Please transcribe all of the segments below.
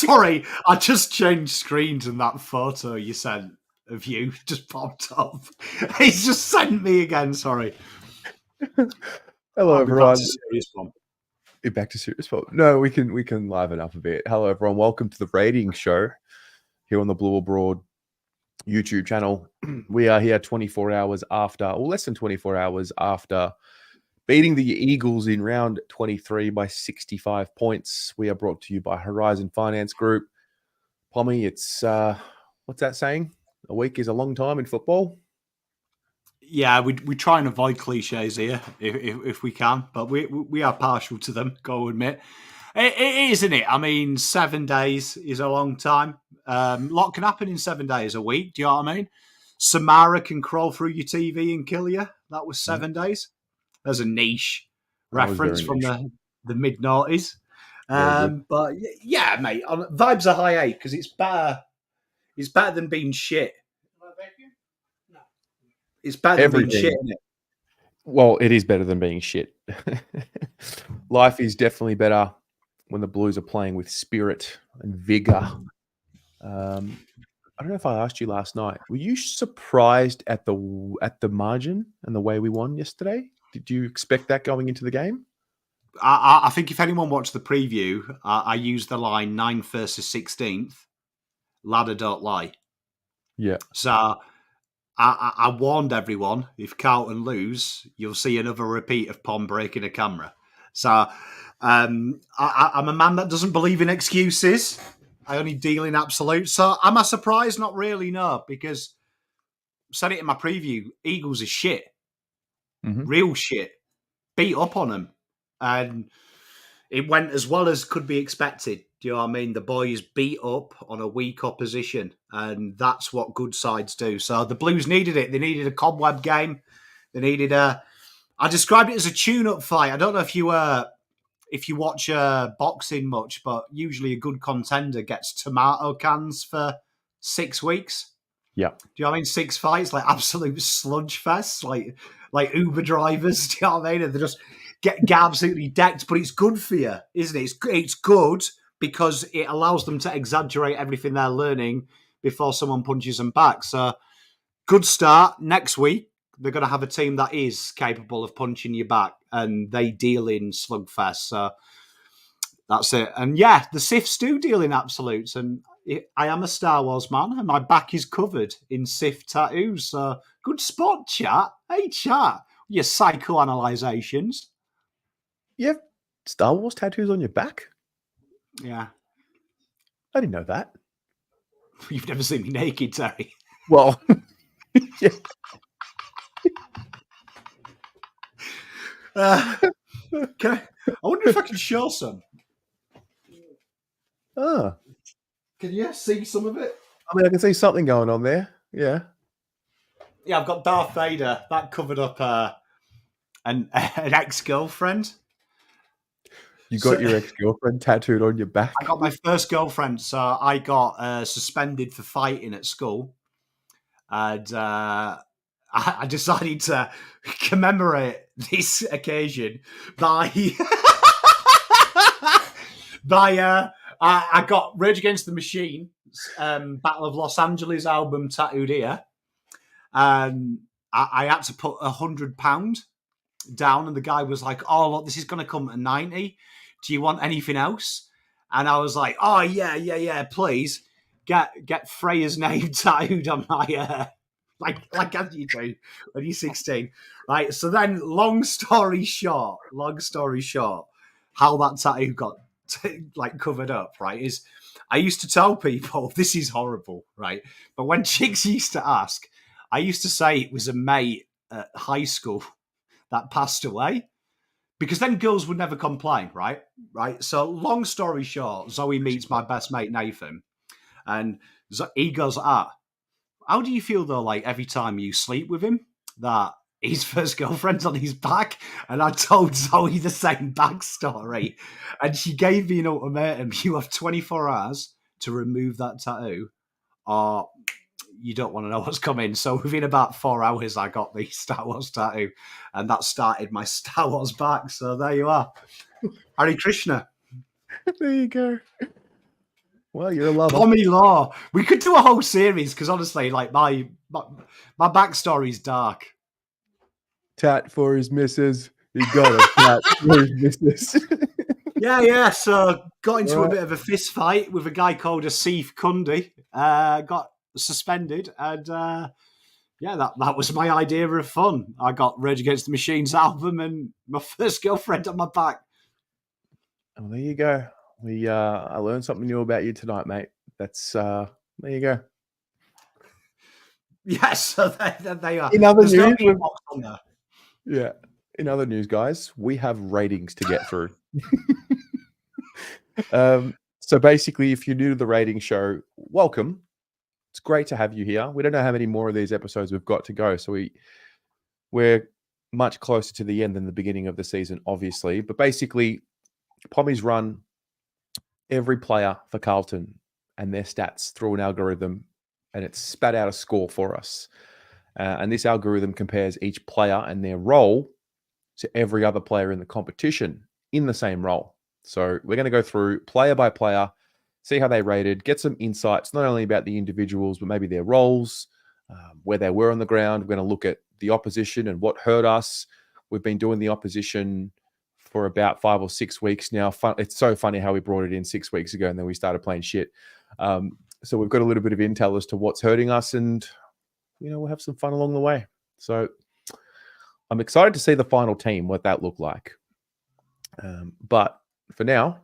Sorry, I just changed screens and that photo you sent of you just popped up. He's just sent me again, sorry. Hello, everyone. Back to serious one. No, we can liven up a bit. Hello, everyone. Welcome to the rating show here on the Blue Abroad YouTube channel. We are here 24 hours after, or less than 24 hours after beating the Eagles in round 23 by 65 points. We are brought to you by Horizon Finance Group. Pommy, it's, what's that saying? A week is a long time in football. Yeah, we try and avoid cliches here if we can, but we are partial to them, go admit. It is, isn't it? I mean, 7 days is a long time. A lot can happen in 7 days, a week. Do you know what I mean? Samara can crawl through your TV and kill you. That was 7 days. There's a niche reference from the mid-noughties. But yeah, mate, vibes are high 8 because it's better. It's better than being shit. It's better than being shit, isn't it? Well, it is better than being shit. Life is definitely better when the Blues are playing with spirit and vigor. I don't know if I asked you last night. Were you surprised at the margin and the way we won yesterday? Did you expect that going into the game? I think if anyone watched the preview, I used the line 9th versus 16th. Ladder don't lie. Yeah. So I warned everyone, if Carlton lose, you'll see another repeat of Pom breaking a camera. So I'm a man that doesn't believe in excuses. I only deal in absolute. So am I surprised? Not really, no, because I said it in my preview, Eagles is shit. Mm-hmm. Real shit. Beat up on them. And it went as well as could be expected. Do you know what I mean? The boys beat up on a weak opposition, and that's what good sides do. So the Blues needed it. They needed a cobweb game. They needed a... I described it as a tune-up fight. I don't know if you watch boxing much, but usually a good contender gets tomato cans for 6 weeks. Yeah. Do you know what I mean? 6 fights, like absolute sludge fests, like Uber drivers. Do you know what I mean? And they just get absolutely decked, but it's good for you, isn't it? It's good because it allows them to exaggerate everything they're learning before someone punches them back. So, good start. Next week, they're going to have a team that is capable of punching you back, and they deal in slugfest. So, that's it. And yeah, the Sifs do deal in absolutes, and I am a Star Wars man, and my back is covered in Sif tattoos. So, good spot, chat. Hey, chat. Your psychoanalyzations. You have Star Wars tattoos on your back? Yeah. I didn't know that. You've never seen me naked, Terry. Well, yeah. Okay. I wonder if I can show some. Ah. Can you see some of it? I mean, I can see something going on there. Yeah. Yeah, I've got Darth Vader. That covered up an ex-girlfriend. You got your ex-girlfriend tattooed on your back? I got my first girlfriend, so I got suspended for fighting at school. And I decided to commemorate this occasion by... I got Rage Against the Machine, Battle of Los Angeles album tattooed here. I had to put £100 down, and the guy was like, "Oh, look, this is going to come at 90. Do you want anything else?" And I was like, "Oh, yeah, please get Freya's name tattooed on my like as you do when you're 16, right?" So then, long story short, how that tattoo got covered up, right? Is I used to tell people this is horrible, right? But when chicks used to ask, I used to say it was a mate at high school that passed away, because then girls would never complain, right? So long story short, Zoe meets my best mate, Nathan, and he goes, how do you feel though, like every time you sleep with him, that his first girlfriend's on his back? And I told Zoe the same backstory, and she gave me an ultimatum. You have 24 hours to remove that tattoo, or you don't want to know what's coming. So within about 4 hours, I got the Star Wars tattoo, and that started my Star Wars back. So there you are. Hare Krishna. There you go. Well, you're a lover. Tommy Law. We could do a whole series because honestly, like my backstory's dark. Tat for his missus. He got a tat for his missus. Yeah. So got into a bit of a fist fight with a guy called Asif Kundi. Got suspended, and that was my idea of fun. I got Rage Against the Machine's album and my first girlfriend on my back. Oh, there you go. I learned something new about you tonight, mate. That's there you go. Yes, so they are. In other news, on there. Yeah. In other news, guys, we have ratings to get through. So basically, if you're new to the rating show, welcome. It's great to have you here. We don't know how many more of these episodes we've got to go, so we're much closer to the end than the beginning of the season, obviously. But basically, Pommy's run every player for Carlton and their stats through an algorithm, and it's spat out a score for us. And this algorithm compares each player and their role to every other player in the competition in the same role. So we're going to go through player by player, see how they rated, get some insights, not only about the individuals, but maybe their roles, where they were on the ground. We're going to look at the opposition and what hurt us. We've been doing the opposition for about 5 or 6 weeks now. It's so funny how we brought it in 6 weeks ago and then we started playing shit. So we've got a little bit of intel as to what's hurting us, and we'll have some fun along the way. So I'm excited to see the final team, what that looked like. But for now,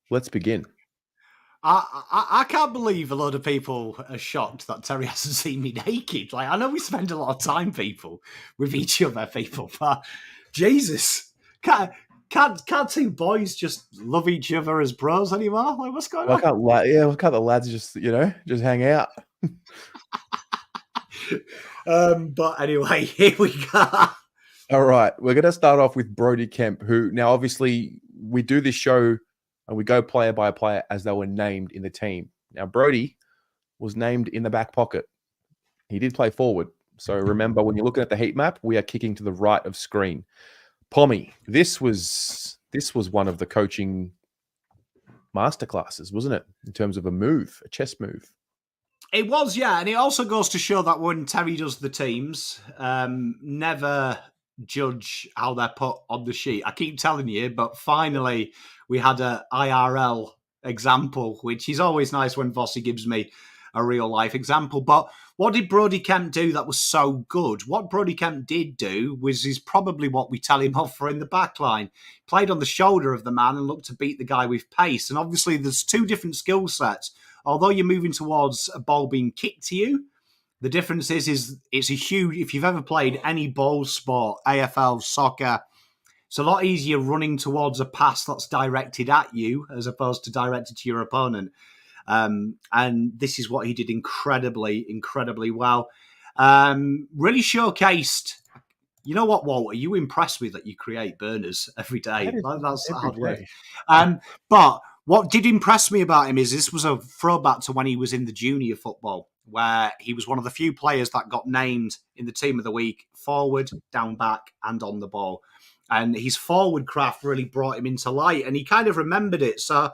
let's begin. I can't believe a lot of people are shocked that Terry hasn't seen me naked. Like, I know we spend a lot of time, people, with each other, people, but Jesus, can't two boys just love each other as bros anymore? Like, what's going on? Why can't the lads just hang out? But anyway, here we go. All right, we're going to start off with Brody Kemp, who now obviously we do this show and we go player by player as they were named in the team. Now, Brody was named in the back pocket. He did play forward. So remember, when you're looking at the heat map, we are kicking to the right of screen. Pommy, this was one of the coaching masterclasses, wasn't it? In terms of a chess move. It was, yeah. And it also goes to show that when Terry does the teams, never judge how they're put on the sheet. I keep telling you, but finally we had a IRL example, which is always nice when Vossi gives me a real life example. But what did Brody Kemp do that was so good? What Brody Kemp did do is probably what we tell him off for in the back line. Played on the shoulder of the man and looked to beat the guy with pace. And obviously there's two different skill sets. Although you're moving towards a ball being kicked to you, the difference is it's a huge, if you've ever played any ball sport, AFL, soccer, it's a lot easier running towards a pass that's directed at you as opposed to directed to your opponent. And this is what he did incredibly, incredibly well. Really showcased. You know what, Walter? You impressed me that you create burners every day. That's hard work. But what did impress me about him is this was a throwback to when he was in the junior football, where he was one of the few players that got named in the team of the week, forward, down back, and on the ball. And his forward craft really brought him into light, and he kind of remembered it. So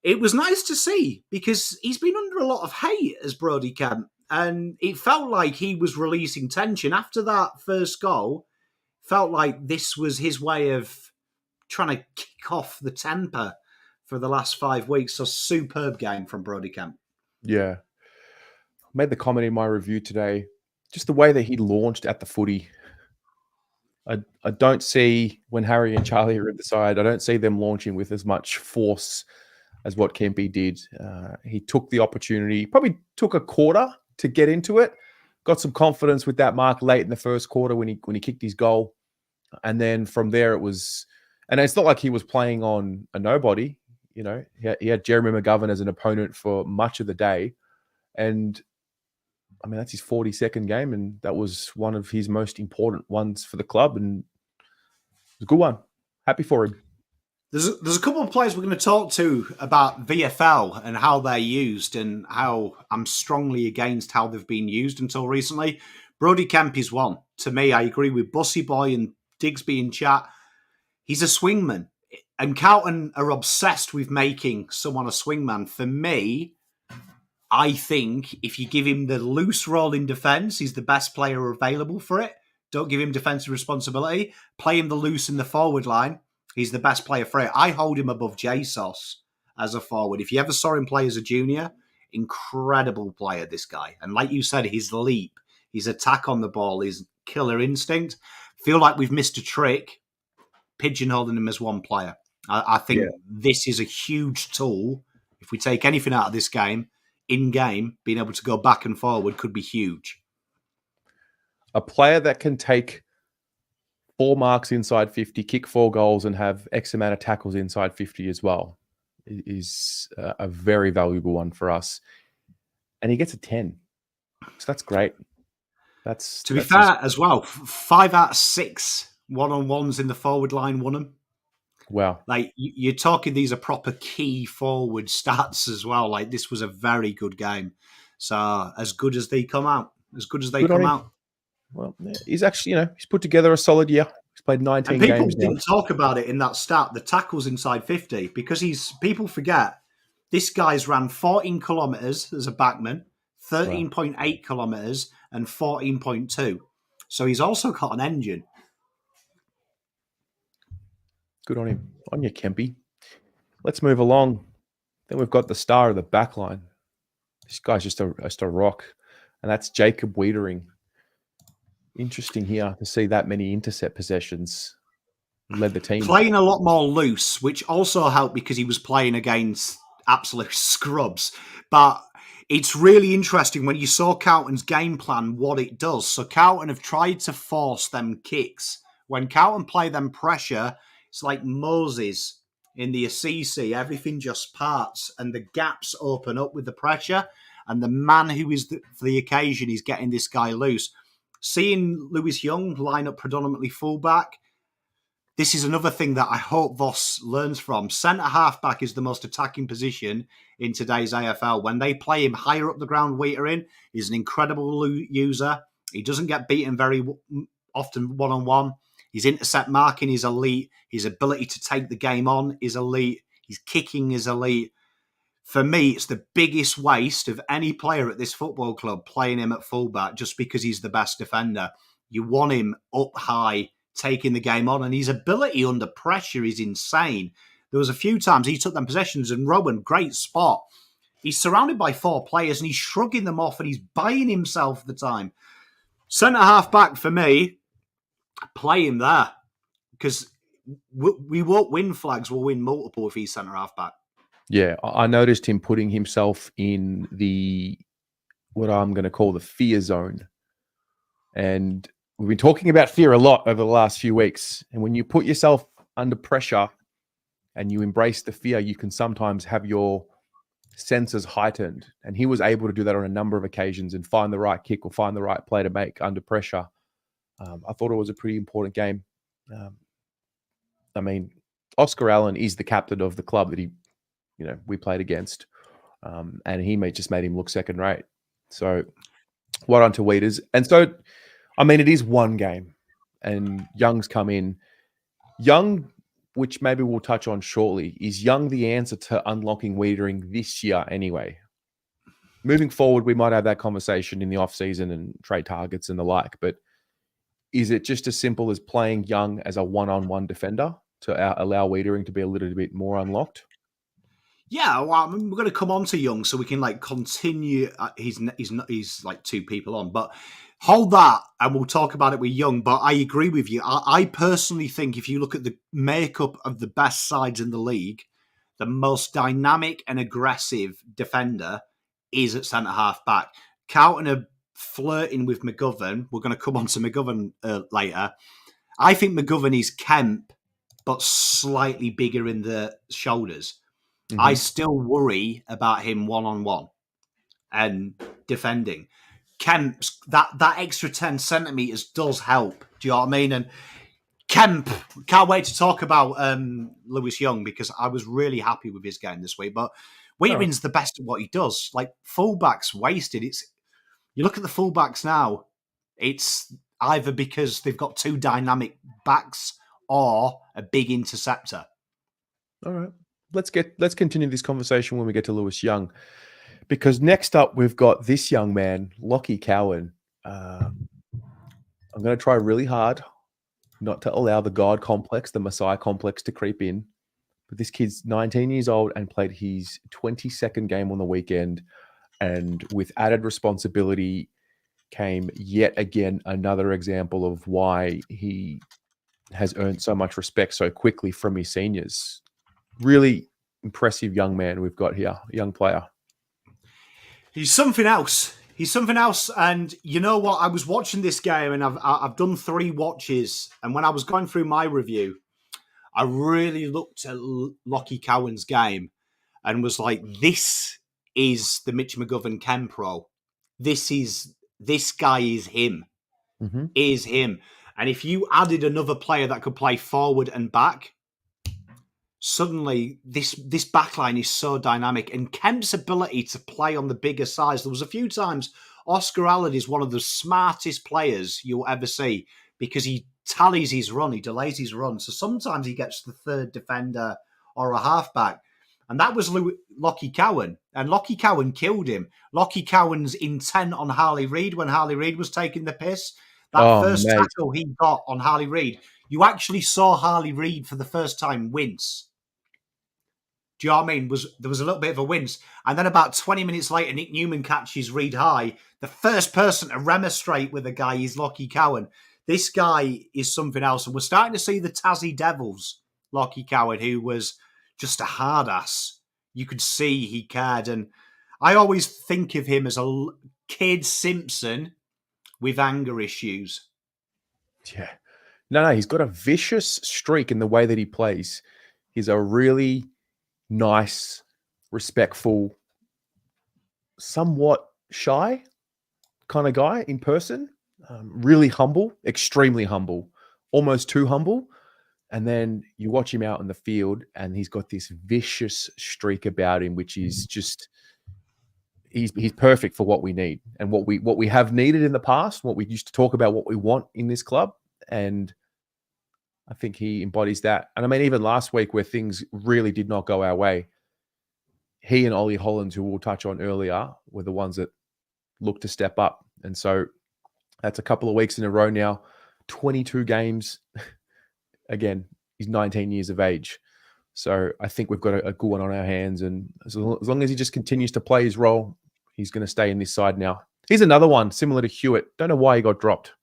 it was nice to see, because he's been under a lot of hate as Brody Kemp, and it felt like he was releasing tension. After that first goal, felt like this was his way of trying to kick off the temper for the last 5 weeks. So superb game from Brody Kemp. Yeah. I made the comment in my review today, just the way that he launched at the footy. I don't see, when Harry and Charlie are at the side, I don't see them launching with as much force as what Kempy did. He took the opportunity, probably took a quarter to get into it, got some confidence with that mark late in the first quarter when he kicked his goal. And then from there it was, and it's not like he was playing on a nobody, he had Jeremy McGovern as an opponent for much of the day. And I mean, that's his 42nd game, and that was one of his most important ones for the club, and it was a good one. Happy for him. There's a couple of players we're going to talk to about VFL and how they're used, and how I'm strongly against how they've been used until recently. Brody Kemp is one. To me, I agree with Bussy Boy and Digsby in chat. He's a swingman. And Carlton are obsessed with making someone a swingman. For me, I think if you give him the loose role in defence, he's the best player available for it. Don't give him defensive responsibility. Play him the loose in the forward line. He's the best player for it. I hold him above Jesus as a forward. If you ever saw him play as a junior, incredible player, this guy. And like you said, his leap, his attack on the ball, his killer instinct. Feel like we've missed a trick pigeonholing him as one player. I think this is a huge tool. If we take anything out of this game, in-game, being able to go back and forward could be huge. A player that can take 4 marks inside 50, kick 4 goals, and have X amount of tackles inside 50 as well is a very valuable one for us. And he gets a 10. So that's great. To be fair as well, 5 out of 6 one-on-ones in the forward line won them. Wow. Like, you're talking, these are proper key forward stats as well. Like, this was a very good game. So, as good as they come out. Well, he's actually, he's put together a solid year. He's played 19 games now. And people didn't talk about it in that stat, the tackles inside 50, because people forget this guy's ran 14 kilometres as a backman, 13.8 kilometres, and 14.2. So he's also got an engine. Good on him. On you, Kempy. Let's move along. Then we've got the star of the back line. This guy's just a rock, and that's Jacob Weitering. Interesting here to see that many intercept possessions. Led the team. Playing a lot more loose, which also helped because he was playing against absolute scrubs. But it's really interesting when you saw Carlton's game plan, what it does. So Carlton have tried to force them kicks. When Carlton play them pressure, it's like Moses in the Assisi. Everything just parts and the gaps open up with the pressure. And the man who is for the occasion is getting this guy loose. Seeing Lewis Young line up predominantly fullback, this is another thing that I hope Voss learns from. Centre halfback is the most attacking position in today's AFL. When they play him higher up the ground, Weitering is an incredible user. He doesn't get beaten very often one-on-one. His intercept marking is elite. His ability to take the game on is elite. His kicking is elite. For me, it's the biggest waste of any player at this football club playing him at fullback just because he's the best defender. You want him up high, taking the game on, and his ability under pressure is insane. There was a few times he took them possessions, and Rowan, great spot. He's surrounded by 4 players, and he's shrugging them off, and he's buying himself the time. Centre half back for me, play him there, because we won't win flags, we'll win multiple if he's centre half back. Yeah, I noticed him putting himself in what I'm going to call the fear zone. And we've been talking about fear a lot over the last few weeks. And when you put yourself under pressure and you embrace the fear, you can sometimes have your senses heightened. And he was able to do that on a number of occasions and find the right kick or find the right play to make under pressure. I thought it was a pretty important game. Oscar Allen is the captain of the club that we played against, and he just made him look second rate. So, well done to Weeders. And so, it is one game, and Young's come in. Young, which maybe we'll touch on shortly, is Young the answer to unlocking Weitering this year anyway? Moving forward, we might have that conversation in the off-season and trade targets and the like, but is it just as simple as playing Young as a one-on-one defender to allow Weitering to be a little bit more unlocked? Yeah, well, we're going to come on to Young so we can continue. He's like 2 people on, but hold that and we'll talk about it with Young. But I agree with you. I personally think if you look at the makeup of the best sides in the league, the most dynamic and aggressive defender is at centre half back. Carlton are flirting with McGovern. We're going to come on to McGovern later. I think McGovern is Kemp, but slightly bigger in the shoulders. Mm-hmm. I still worry about him one-on-one and defending. Kemp's, that extra 10 centimetres does help. Do you know what I mean? And Kemp, can't wait to talk about Lewis Young because I was really happy with his game this week. But Weitering's the best at what he does. Like, fullbacks wasted. You look at the fullbacks now, it's either because they've got 2 dynamic backs or a big interceptor. All right. Let's continue this conversation when we get to Lewis Young, because next up we've got this young man, Lachie Cowan. I'm going to try really hard not to allow the God complex, the Messiah complex, to creep in. But this kid's 19 years old and played his 22nd game on the weekend, and with added responsibility came yet again another example of why he has earned so much respect so quickly from his seniors. Really impressive young man we've got here, young player. He's something else. He's something else. And you know what? I was watching this game, and I've done 3 watches. And when I was going through my review, I really looked at Lachie Cowan's game and was like, this is the Mitch McGovern Kemp role. This guy is him. Mm-hmm. Is him. And if you added another player that could play forward and back, suddenly this backline is so dynamic. And Kemp's ability to play on the bigger size, there was a few times Oscar Allen is one of the smartest players you'll ever see, because he tallies his run, he delays his run. So sometimes he gets the third defender or a halfback. And that was Lachie Cowan. And Lachie Cowan killed him. Lachie Cowan's intent on Harley Reid when Harley Reid was taking the piss. That first tackle he got on Harley Reid, you actually saw Harley Reid for the first time wince. Do you know what I mean? There was a little bit of a wince. And then about 20 minutes later, Nick Newman catches Reid high. The first person to remonstrate with a guy is Lachie Cowan. This guy is something else. And we're starting to see the Tassie Devils, Lachie Cowan, who was just a hard ass. You could see he cared. And I always think of him as a kid Simpson with anger issues. Yeah. No, he's got a vicious streak in the way that he plays. He's a really nice, respectful, somewhat shy kind of guy in person. Really humble, extremely humble, almost too humble. And then you watch him out in the field and he's got this vicious streak about him, which is just, he's perfect for what we need and what we have needed in the past, what we used to talk about, what we want in this club. And I think he embodies that. And I mean, even last week where things really did not go our way, he and Ollie Hollands, who we'll touch on earlier, were the ones that looked to step up. And so that's a couple of weeks in a row now, 22 games. Again, he's 19 years of age. So I think we've got a good one on our hands. And as long as he just continues to play his role, he's going to stay in this side now. Here's another one similar to Hewett. Don't know why he got dropped.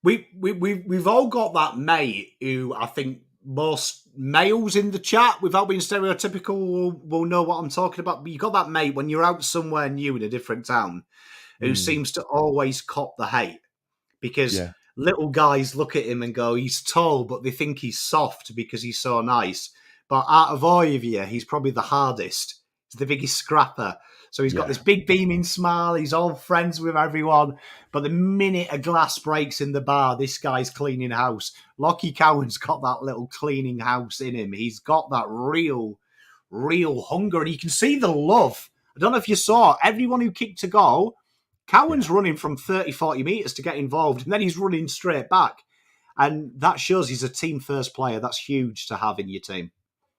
We've all got that mate who I think most males in the chat, without being stereotypical, will know what I'm talking about. But you got that mate when you're out somewhere new in a different town who seems to always cop the hate, because little guys look at him and go, he's tall, but they think he's soft because he's so nice. But out of all of you, he's probably the hardest. He's the biggest scrapper. So he's got this big beaming smile. He's all friends with everyone. But the minute a glass breaks in the bar, this guy's cleaning house. Lachie Cowan's got that little cleaning house in him. He's got that real hunger. And you can see the love. I don't know if you saw, everyone who kicked a goal, Cowan's running from 30, 40 metres to get involved. And then he's running straight back. And that shows he's a team first player. That's huge to have in your team.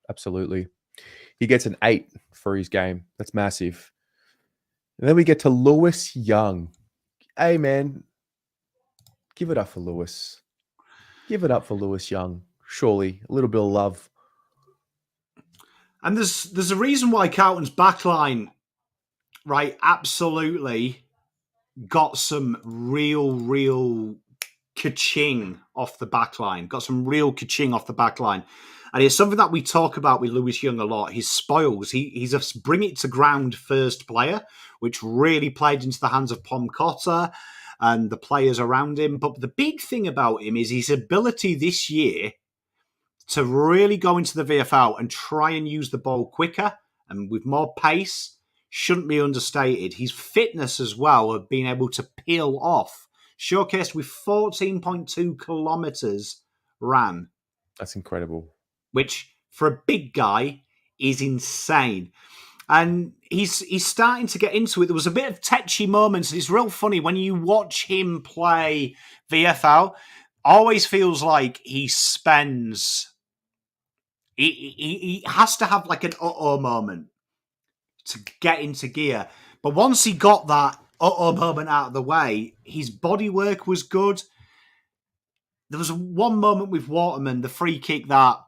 Absolutely. He gets an 8 for his game. That's massive. And then we get to Lewis Young. Hey, man, give it up for Lewis. Give it up for Lewis Young. Surely, a little bit of love. And there's a reason why Carlton's backline, right, absolutely got some real ka-ching off the backline. Got some real ka-ching off the backline. And it's something that we talk about with Lewis Young a lot. His spoils. He's a bring it to ground first player, which really played into the hands of Cincotta and the players around him. But the big thing about him is his ability this year to really go into the VFL and try and use the ball quicker and with more pace shouldn't be understated. His fitness as well of being able to peel off, showcased with 14.2 kilometres ran. That's incredible. Which for a big guy is insane. And he's starting to get into it. There was a bit of tetchy moments. It's real funny when you watch him play VFL. Always feels like he spends He has to have like an uh-oh moment to get into gear. But once he got that uh-oh moment out of the way, his body work was good. There was one moment with Waterman, the free kick that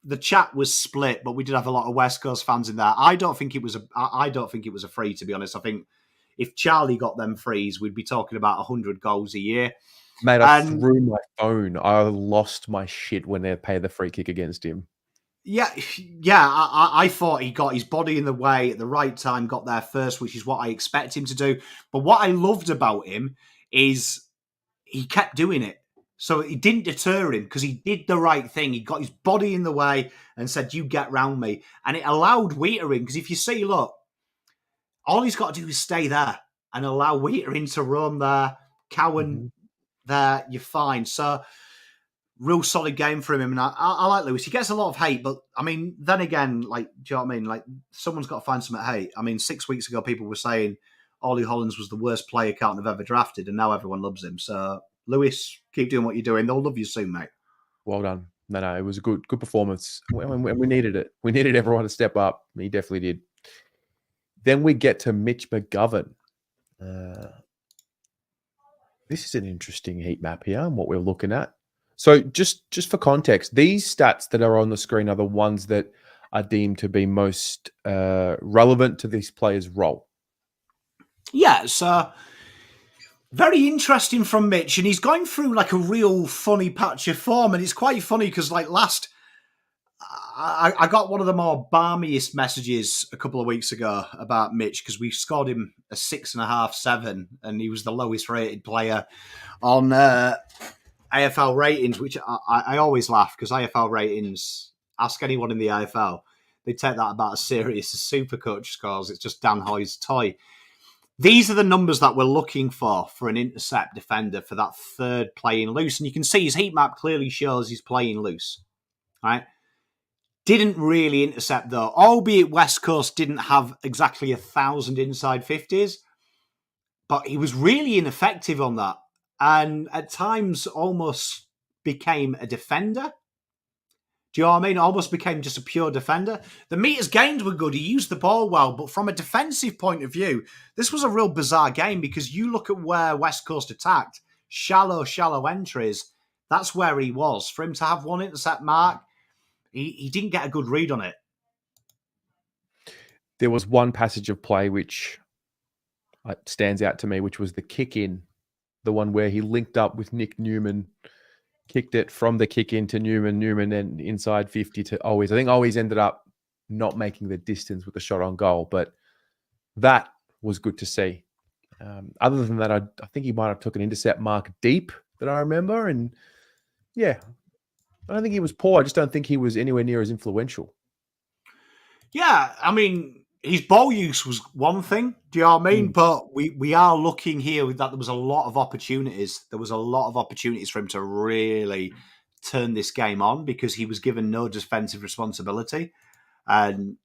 the chat was split, but we did have a lot of West Coast fans in there. I don't think it was a free, to be honest. I think if Charlie got them frees, we'd be talking about 100 goals a year. Mate, I threw my phone. I lost my shit when they paid the free kick against him. Yeah. I thought he got his body in the way at the right time, got there first, which is what I expect him to do. But what I loved about him is he kept doing it. So it didn't deter him because he did the right thing. He got his body in the way and said, you get round me. And it allowed Weitering, because if you see, look, all he's got to do is stay there and allow Weitering to roam there, Cowan there, you're fine. So real solid game for him. And I like Lewis. He gets a lot of hate, but I mean, then again, like, do you know what I mean? Like, someone's got to find some hate. I mean, 6 weeks ago, people were saying Ollie Hollands was the worst player Carlton have ever drafted, and now everyone loves him. So Lewis, keep doing what you're doing. They'll love you soon, mate. Well done. No, it was a good performance. We needed it. We needed everyone to step up. He definitely did. Then we get to Mitch McGovern. This is an interesting heat map here and what we're looking at. So just for context, these stats that are on the screen are the ones that are deemed to be most relevant to this player's role. Yeah, so very interesting from Mitch, and he's going through like a real funny patch of form, and it's quite funny because like I got one of the more balmiest messages a couple of weeks ago about Mitch because we scored him a 6.5, 7, and he was the lowest rated player on AFL ratings, which I always laugh because AFL ratings, ask anyone in the AFL, they take that about as serious as Supercoach scores. It's just Dan Hoy's toy. These are the numbers that we're looking for an intercept defender for that third playing loose. And you can see his heat map clearly shows he's playing loose. Right? Didn't really intercept though, albeit West Coast didn't have exactly 1,000 inside 50s, but he was really ineffective on that. And at times almost became a defender. Do you know what I mean? Almost became just a pure defender. The meters gained were good. He used the ball well. But from a defensive point of view, this was a real bizarre game because you look at where West Coast attacked, shallow entries. That's where he was. For him to have one intercept mark, he didn't get a good read on it. There was one passage of play which stands out to me, which was the kick in, the one where he linked up with Nick Newman, kicked it from the kick in to Newman then inside 50 to Owies. I think Owies ended up not making the distance with the shot on goal, but that was good to see. Other than that, I think he might have took an intercept mark deep that I remember. And yeah, I don't think he was poor. I just don't think he was anywhere near as influential. Yeah, I mean, his ball use was one thing. Do you know what I mean? But we are looking here that there was a lot of opportunities. There was a lot of opportunities for him to really turn this game on because he was given no defensive responsibility. And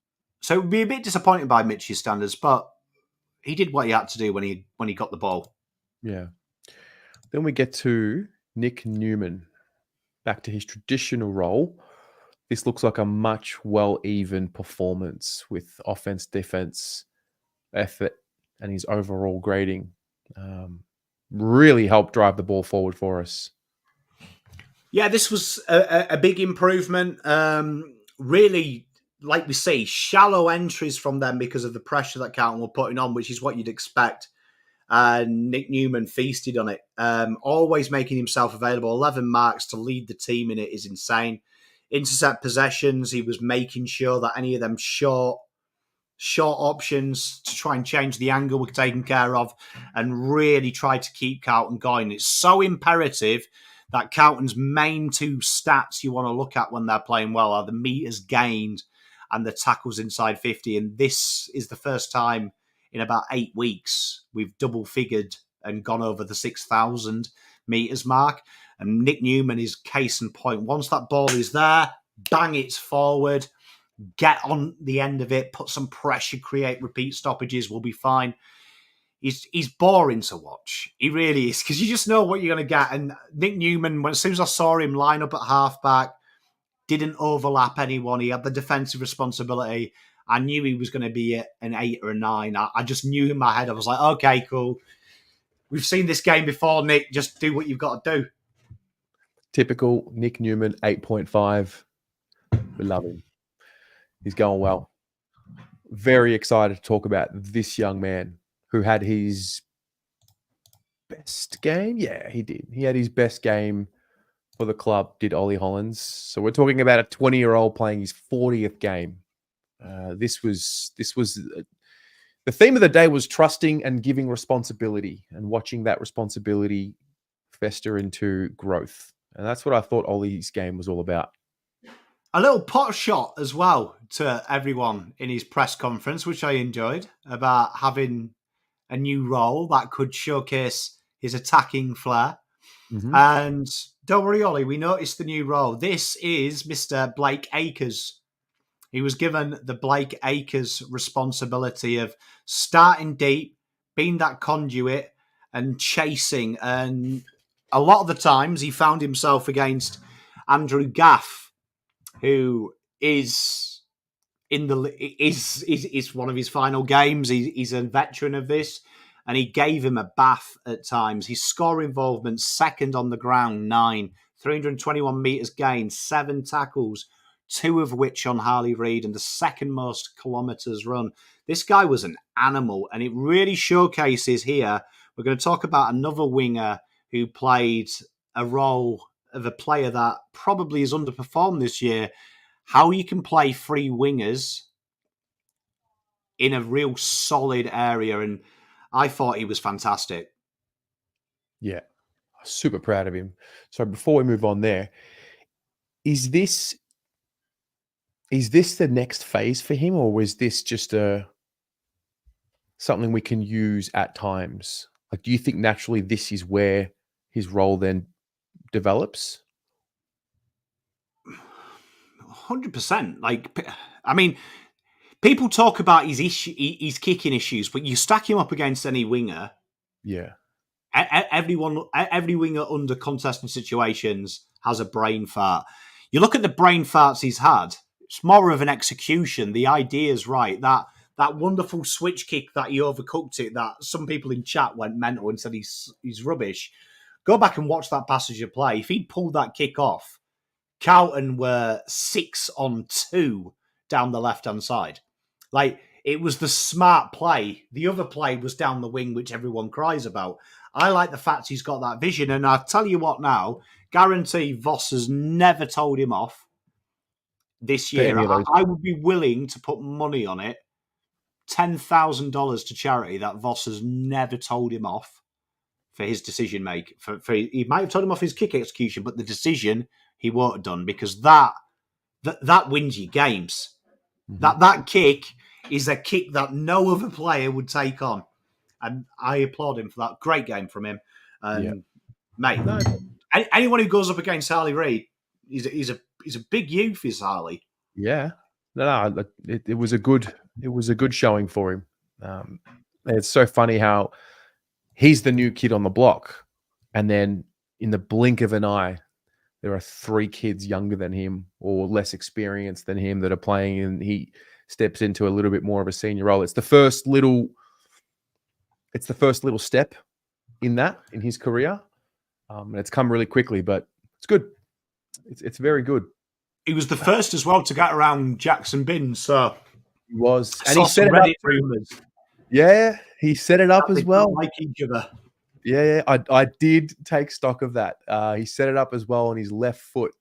so it would be a bit disappointing by Mitch's standards, but he did what he had to do when he got the ball. Yeah. Then we get to Nick Newman, back to his traditional role. This looks like a much well-even performance with offense, defense, effort, and his overall grading. Really helped drive the ball forward for us. Yeah, this was a big improvement. Really, like we say, shallow entries from them because of the pressure that Carlton were putting on, which is what you'd expect. Nick Newman feasted on it. Always making himself available. 11 marks to lead the team in it is insane. Intercept possessions, he was making sure that any of them short options to try and change the angle were taken care of and really tried to keep Carlton going. It's so imperative that Carlton's main two stats you want to look at when they're playing well are the meters gained and the tackles inside 50. And this is the first time in about 8 weeks we've double figured and gone over the 6,000 meters mark. And Nick Newman is case in point. Once that ball is there, bang, it's forward. Get on the end of it, put some pressure, create repeat stoppages, we'll be fine. He's boring to watch. He really is, because you just know what you're going to get. And Nick Newman, as soon as I saw him line up at halfback, didn't overlap anyone. He had the defensive responsibility. I knew he was going to be an 8 or a 9. I just knew in my head, I was like, okay, cool. We've seen this game before, Nick. Just do what you've got to do. Typical Nick Newman, 8.5. We love him. He's going well. Very excited to talk about this young man who had his best game. Yeah, he did. He had his best game for the club, did Ollie Hollands. So we're talking about a 20-year-old playing his 40th game. This was the theme of the day was trusting and giving responsibility and watching that responsibility fester into growth. And that's what I thought Ollie's game was all about. A little pot shot as well to everyone in his press conference, which I enjoyed, about having a new role that could showcase his attacking flair. Mm-hmm. And don't worry, Ollie, we noticed the new role. This is Mr. Blake Acres. He was given the Blake Acres responsibility of starting deep, being that conduit and chasing. And a lot of the times he found himself against Andrew Gaff, who is is one of his final games. He's a veteran of this, and he gave him a bath at times. His score involvement, second on the ground, 9, 321 metres gained, 7 tackles, 2 of which on Harley Reid, and the second most kilometres run. This guy was an animal, and it really showcases here. We're going to talk about another winger who played a role of a player that probably has underperformed this year. How you can play 3 wingers in a real solid area, and I thought he was fantastic. Yeah, super proud of him. So before we move on there, is this the next phase for him, or was this just something we can use at times? Like, do you think naturally this is where his role then develops? 100%. Like, I mean, people talk about his kicking issues, but you stack him up against any winger. Yeah. Every winger under contested situations has a brain fart. You look at the brain farts he's had, it's more of an execution. The idea's right. That wonderful switch kick that he overcooked it, that some people in chat went mental and said he's rubbish. Go back and watch that passage of play. If he'd pulled that kick off, Carlton were 6-on-2 down the left-hand side. Like, it was the smart play. The other play was down the wing, which everyone cries about. I like the fact he's got that vision. And I'll tell you what now, guarantee Voss has never told him off this year. I would be willing to put money on it, $10,000 to charity, that Voss has never told him off for his decision make. He might have told him off his kick execution, but the decision he won't have done, because that wins you games. Mm-hmm. That kick is a kick that no other player would take on, and I applaud him for that. Great game from him, mate. Anyone who goes up against Harley Reid, he's a big youth, is Harley. Yeah, no, it was a good showing for him. It's so funny how he's the new kid on the block, and then in the blink of an eye, there are 3 kids younger than him or less experienced than him that are playing, and he steps into a little bit more of a senior role. It's the first little step in his career, and it's come really quickly, but it's good. It's very good. He was the first as well to get around Jackson Bin, so he was, and he set it up. Rumors. Yeah, he set it up as well. Like each other. Yeah, I did take stock of that. He set it up as well on his left foot.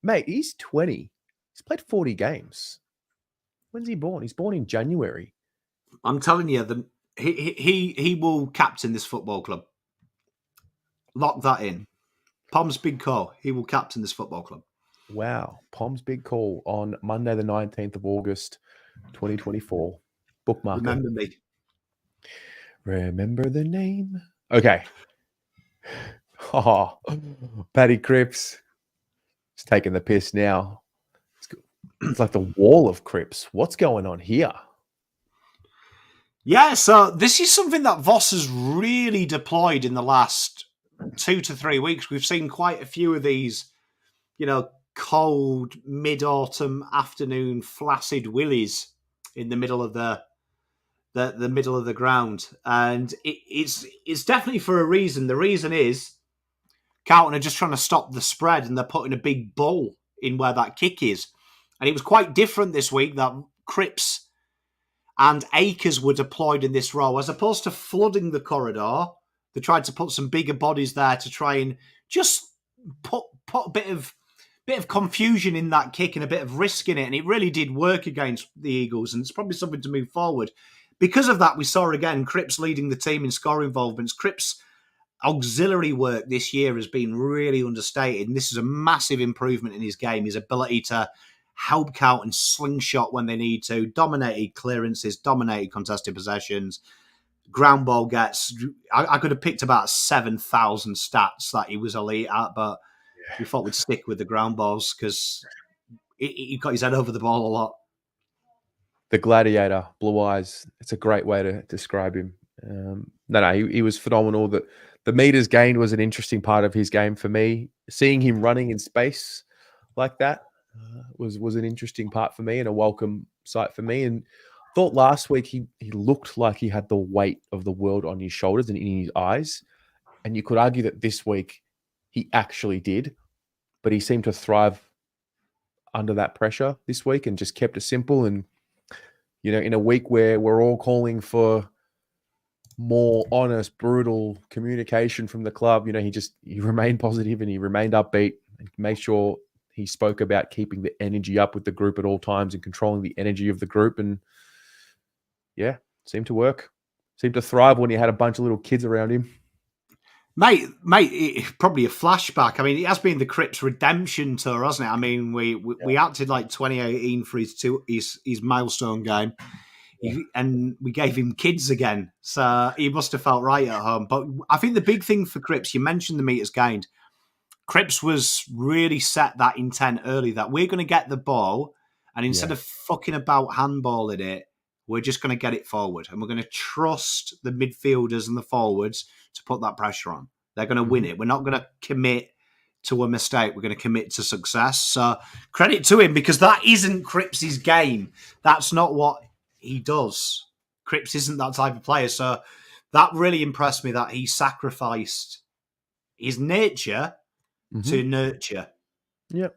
Mate, he's 20. He's played 40 games. When's he born? He's born in January. I'm telling you, he will captain this football club. Lock that in. Pom's big call. He will captain this football club. Wow. Pom's big call on Monday, the 19th of August, 2024. Bookmark. Remember me. Remember the name. Okay. Oh, Paddy Cripps. He's taking the piss now. It's like the wall of Cripps. What's going on here? Yeah, so this is something that Voss has really deployed in the last 2 to 3 weeks. We've seen quite a few of these, cold mid-autumn afternoon flaccid willies in the middle of the middle of the ground, and it's definitely for a reason. The reason is Carlton are just trying to stop the spread, and they're putting a big bull in where that kick is. And it was quite different this week that Cripps and Akers were deployed in this role. As opposed to flooding the corridor, they tried to put some bigger bodies there to try and just put a bit of confusion in that kick and a bit of risk in it. And it really did work against the Eagles, and it's probably something to move forward. Because of that, we saw again Cripps leading the team in scoring involvements. Cripps' auxiliary work this year has been really understated, and this is a massive improvement in his game. His ability to help Carlton slingshot when they need to, dominated clearances, dominated contested possessions, ground ball gets. I could have picked about 7,000 stats that he was elite at, but we thought we'd stick with the ground balls because he got his head over the ball a lot. The gladiator, blue eyes. It's a great way to describe him. He was phenomenal. The meters gained was an interesting part of his game for me. Seeing him running in space like that was an interesting part for me and a welcome sight for me. And thought last week he looked like he had the weight of the world on his shoulders and in his eyes. And you could argue that this week he actually did, but he seemed to thrive under that pressure this week and just kept it simple. And, in a week where we're all calling for more honest, brutal communication from the club, he remained positive and he remained upbeat and made sure he spoke about keeping the energy up with the group at all times and controlling the energy of the group. And yeah, seemed to work. Seemed to thrive when he had a bunch of little kids around him. Mate, probably a flashback. I mean, it has been the Cripps redemption tour, hasn't it? I mean, we acted like 2018 for his milestone game, and we gave him kids again. So he must have felt right at home. But I think the big thing for Cripps, you mentioned the meters gained. Cripps was really set that intent early that we're going to get the ball, and instead of fucking about handballing it, we're just going to get it forward, and we're going to trust the midfielders and the forwards to put that pressure on. They're going to win it. We're not going to commit to a mistake. We're going to commit to success. So credit to him, because that isn't Cripps' game. That's not what he does. Cripps isn't that type of player. So that really impressed me that he sacrificed his nature to nurture. Yep.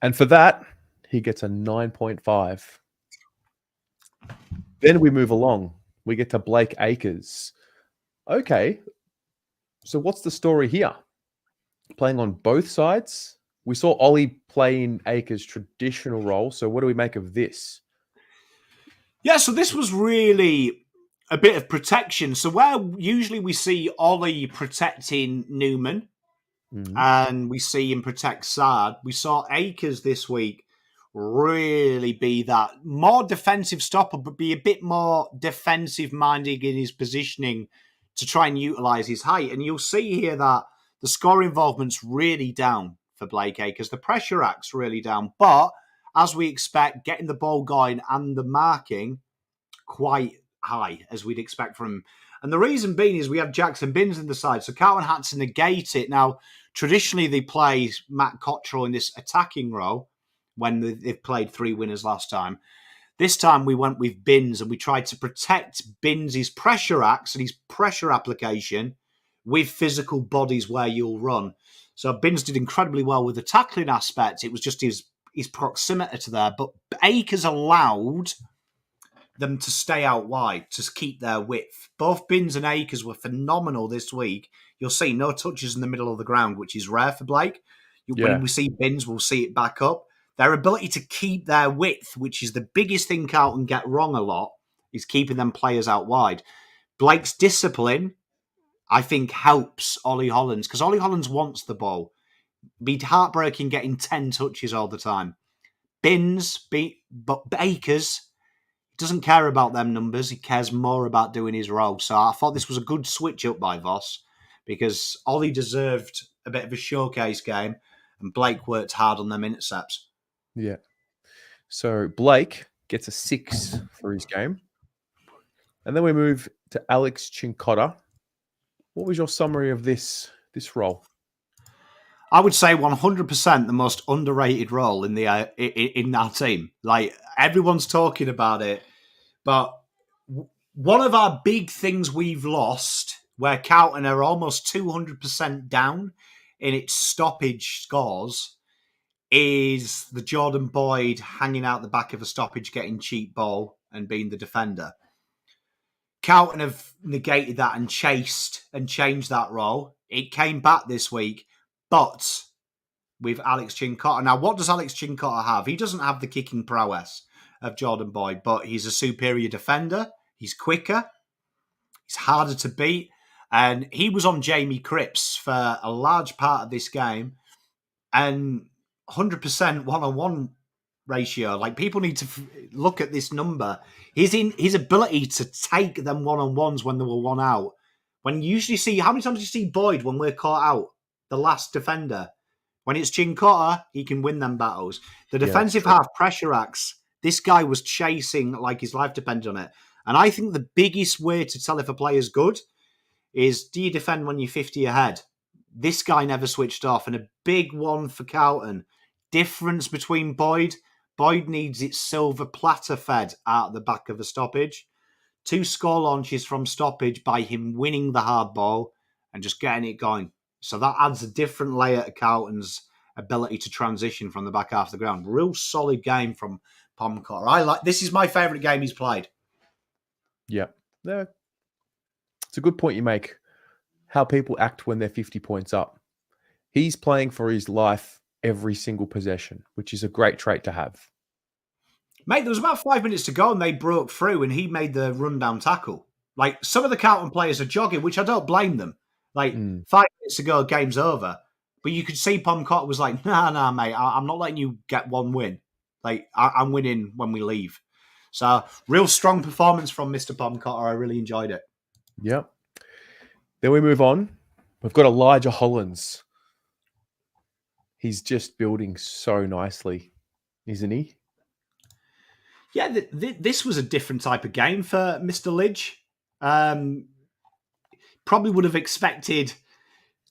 And for that, he gets a 9.5. Then we move along. We get to Blake Acres. Okay, so what's the story here? Playing on both sides? We saw Ollie play in Acres' traditional role, so what do we make of this? Yeah, so this was really a bit of protection. So where usually we see Ollie protecting Newman and we see him protect Saad, we saw Acres this week really be that more defensive stopper, but be a bit more defensive-minded in his positioning to try and utilise his height. And you'll see here that the score involvement's really down for Blake Acres. The pressure act's really down. But, as we expect, getting the ball going and the marking quite high, as we'd expect from him. And the reason being is we have Jackson Binns in the side, so Carlton had to negate it. Now, traditionally, they play Matt Cottrell in this attacking role when they've played 3 winners last time. This time we went with Binns and we tried to protect Binns' pressure acts and his pressure application with physical bodies where you'll run. So Binns did incredibly well with the tackling aspect. It was just his proximity to there. But Acres allowed them to stay out wide, to keep their width. Both Binns and Acres were phenomenal this week. You'll see no touches in the middle of the ground, which is rare for Blake. When we see Binns, we'll see it back up. Their ability to keep their width, which is the biggest thing Carlton get wrong a lot, is keeping them players out wide. Blake's discipline, I think, helps Ollie Hollands, because Ollie Hollands wants the ball. Be heartbreaking getting 10 touches all the time. But Acres doesn't care about them numbers. He cares more about doing his role. So I thought this was a good switch up by Voss, because Ollie deserved a bit of a showcase game, and Blake worked hard on them intercepts. Yeah. So Blake gets a 6 for his game. And then we move to Alex Cincotta. What was your summary of this role? I would say 100% the most underrated role in in our team. Like, everyone's talking about it, but one of our big things we've lost, where Carlton are almost 200% down in its stoppage scores, is the Jordan Boyd hanging out the back of a stoppage, getting cheap ball and being the defender. Carlton have negated that and changed that role. It came back this week, but with Alex Cincotta. Now, what does Alex Cincotta have? He doesn't have the kicking prowess of Jordan Boyd, but he's a superior defender. He's quicker. He's harder to beat. And he was on Jamie Cripps for a large part of this game. And 100% one-on-one ratio. Like, people need to look at this number. His ability to take them one-on-ones when they were one out. When you usually see, how many times do you see Boyd when we're caught out? The last defender. When it's Cincotta, he can win them battles. The defensive half pressure acts. This guy was chasing like his life depended on it. And I think the biggest way to tell if a player's good is, do you defend when you're 50 ahead? This guy never switched off. And a big one for Carlton. Difference between Boyd. Boyd needs its silver platter fed out the back of a stoppage. 2 score launches from stoppage by him winning the hard ball and just getting it going. So that adds a different layer to Carlton's ability to transition from the back half of the ground. Real solid game from Pomcotter. This is my favourite game he's played. Yeah. It's a good point you make. How people act when they're 50 points up. He's playing for his life every single possession, which is a great trait to have. Mate, there was about 5 minutes to go and they broke through and he made the rundown tackle. Like, some of the Carlton players are jogging, which I don't blame them. Like, 5 minutes to go, game's over. But you could see Pomcotter was like, nah, mate, I'm not letting you get one win. Like, I'm winning when we leave. So, real strong performance from Mr. Pomcotter. I really enjoyed it. Yep. Then we move on. We've got Ollie Hollands. He's just building so nicely, isn't he? Yeah, this was a different type of game for Mr. Lidge. Probably would have expected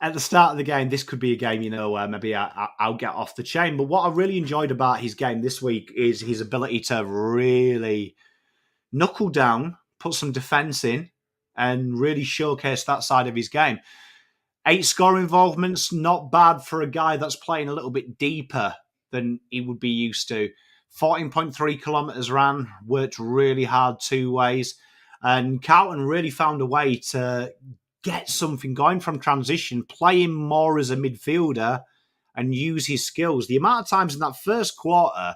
at the start of the game, this could be a game, where maybe I'll get off the chain. But what I really enjoyed about his game this week is his ability to really knuckle down, put some defence in, and really showcase that side of his game. 8 score involvements, not bad for a guy that's playing a little bit deeper than he would be used to. 14.3 kilometres ran, worked really hard 2 ways. And Carlton really found a way to get something going from transition, play him more as a midfielder and use his skills. The amount of times in that first quarter,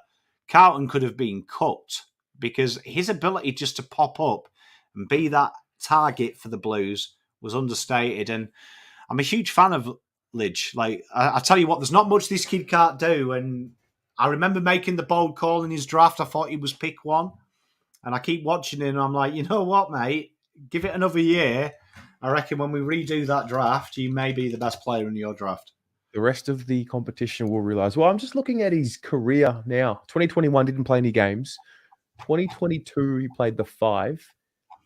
Carlton could have been cut because his ability just to pop up and be that target for the Blues was understated. And I'm a huge fan of Lidge. Like, I tell you what, there's not much this kid can't do. And I remember making the bold call in his draft. I thought he was pick 1. And I keep watching him and I'm like, you know what, mate? Give it another year. I reckon when we redo that draft, you may be the best player in your draft. The rest of the competition will realise, well, I'm just looking at his career now. 2021 didn't play any games. 2022, he played the 5.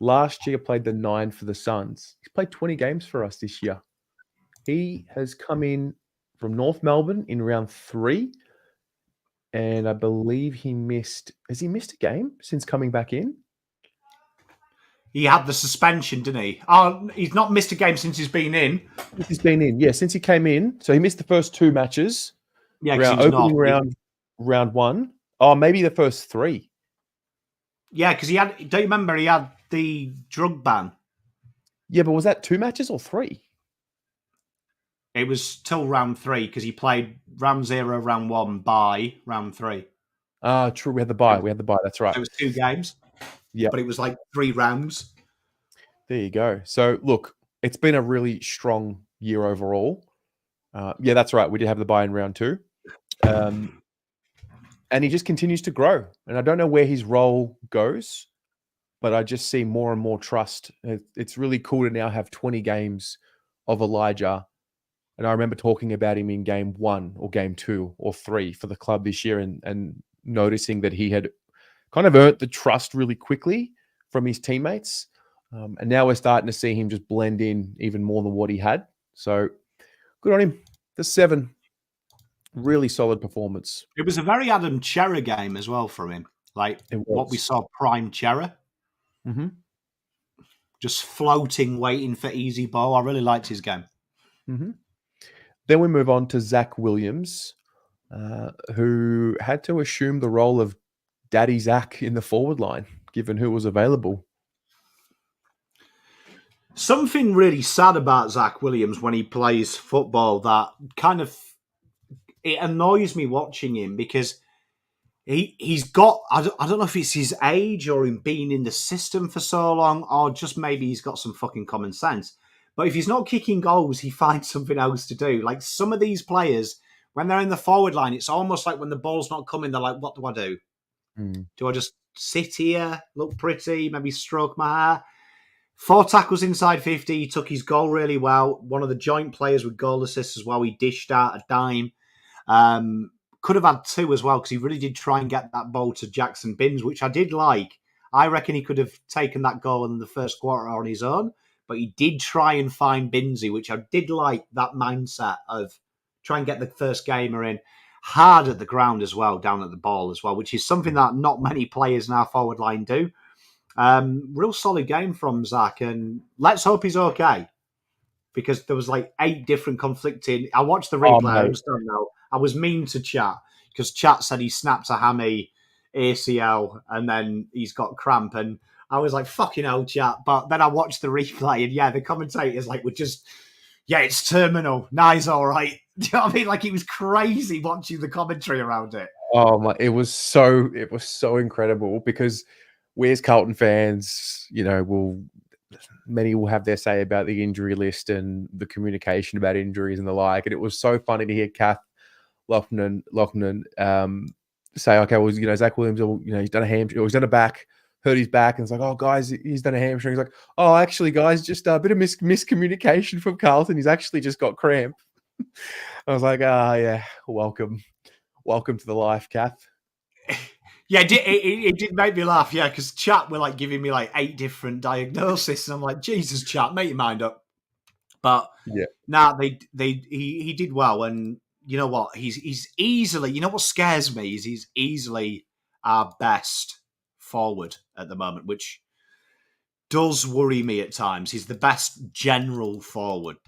Last year, played the 9 for the Suns. He's played 20 games for us this year. He has come in from North Melbourne in round 3. And I believe has he missed a game since coming back in? He had the suspension, didn't he? Oh, he's not missed a game since he's been in. He's been in, yeah, since he came in. So he missed the first 2 matches. Yeah, opening round 1. Oh, maybe the first 3. Yeah, because don't you remember he had the drug ban? Yeah, but was that 2 matches or 3? It was till round 3 because he played round 0, round 1, bye, round 3. True. We had the bye. That's right. It was 2 games. Yeah. But it was like 3 rounds. There you go. So, look, it's been a really strong year overall. Yeah, that's right. We did have the bye in round 2. And he just continues to grow. And I don't know where his role goes, but I just see more and more trust. It's really cool to now have 20 games of Elijah. And I remember talking about him in game 1 or game 2 or 3 for the club this year and noticing that he had kind of earned the trust really quickly from his teammates. And now we're starting to see him just blend in even more than what he had. So good on him. The 7. Really solid performance. It was a very Adam Chera game as well from him. Like what we saw prime Chera. Mm-hmm. Just floating, waiting for easy ball. I really liked his game. Mm-hmm. Then we move on to Zac Williams, who had to assume the role of Daddy Zac in the forward line, given who was available. Something really sad about Zac Williams when he plays football that kind of it annoys me watching him because he's got I don't know if it's his age or him being in the system for so long or just maybe he's got some fucking common sense. But if he's not kicking goals, he finds something else to do. Like some of these players, when they're in the forward line, it's almost like when the ball's not coming, they're like, what do I do? Do I just sit here, look pretty, maybe stroke my hair? 4 tackles inside 50. He took his goal really well. One of the joint players with goal assists as well. He dished out a dime. Could have had 2 as well because he really did try and get that ball to Jackson Binns, which I did like. I reckon he could have taken that goal in the first quarter on his own, but he did try and find Binnsy, which I did like that mindset of try and get the first gamer in. Hard at the ground as well, down at the ball as well, which is something that not many players in our forward line do. Real solid game from Zac, and let's hope he's okay. Because there was like 8 different conflicting. I watched the replay. I understand now. I was mean to Chat because Chat said he snapped a hammy ACL and then he's got cramp, and I was like, "Fucking hell, Chat!" But then I watched the replay, and yeah, the commentators like were just, "Yeah, it's terminal. Nah, he's all right." Do you know what I mean? Like it was crazy watching the commentary around it. Oh my! It was so incredible because we as Carlton fans, many will have their say about the injury list and the communication about injuries and the like. And it was so funny to hear Kath Loughnan say, okay, well, Zac Williams, he's done a hamstring, or he's done a back, hurt his back. And it's like, oh, guys, he's done a hamstring. He's like, oh, actually, guys, just a bit of miscommunication from Carlton. He's actually just got cramp. I was like, yeah, welcome to the life, Kath. Yeah, it did make me laugh, yeah, because Chat were like giving me like 8 different diagnoses, and I'm like, Jesus, Chat, make your mind up. But yeah, he did well, and you know what? He's easily, you know what scares me is he's easily our best forward at the moment, which does worry me at times. He's the best general forward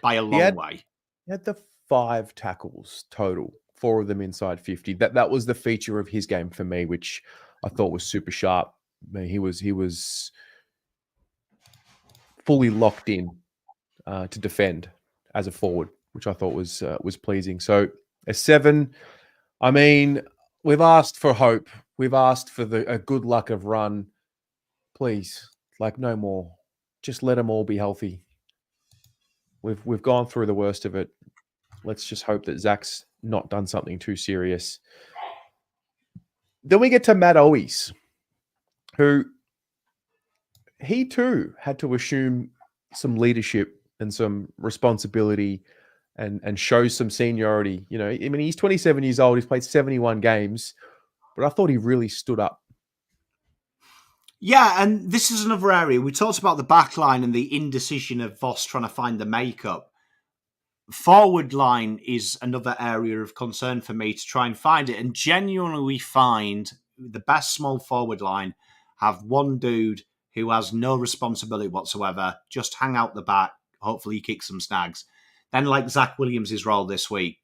by a long way. He had the 5 tackles total. 4 of them inside 50. That was the feature of his game for me, which I thought was super sharp. I mean, he was fully locked in to defend as a forward, which I thought was pleasing. So a 7. I mean, we've asked for hope. We've asked for a good luck of run. Please, like no more. Just let them all be healthy. We've gone through the worst of it. Let's just hope that Zac's not done something too serious. Then we get to Matt Owies, who he too had to assume some leadership and some responsibility and show some seniority. I mean, he's 27 years old. He's played 71 games, but I thought he really stood up. Yeah, and this is another area. We talked about the back line and the indecision of Voss trying to find the makeup. Forward line is another area of concern for me to try and find it. And genuinely, we find the best small forward line have one dude who has no responsibility whatsoever, just hang out the back, hopefully he kicks some snags. Then like Zac Williams' role this week,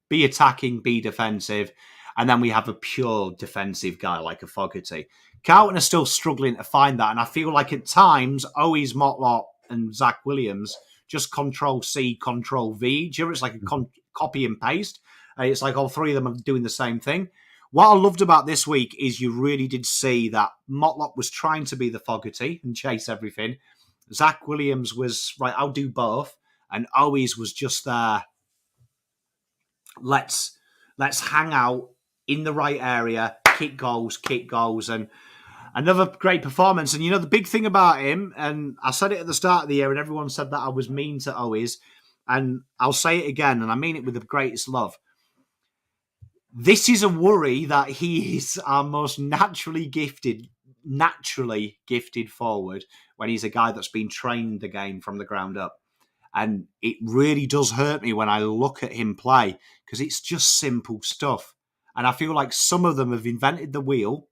be attacking, be defensive. And then we have a pure defensive guy like a Fogarty. Carlton are still struggling to find that. And I feel like at times, Owies, Motlop and Zac Williams just Control-C, Control-V. It's like a copy and paste. It's like all 3 of them are doing the same thing. What I loved about this week is you really did see that Motlop was trying to be the Fogarty and chase everything. Zac Williams was, right, I'll do both. And Owies was just there. Let's hang out in the right area, kick goals. And another great performance. And, the big thing about him, and I said it at the start of the year, and everyone said that I was mean to Owies, and I'll say it again, and I mean it with the greatest love. This is a worry that he is our most naturally gifted forward when he's a guy that's been trained the game from the ground up. And it really does hurt me when I look at him play because it's just simple stuff. And I feel like some of them have invented the wheel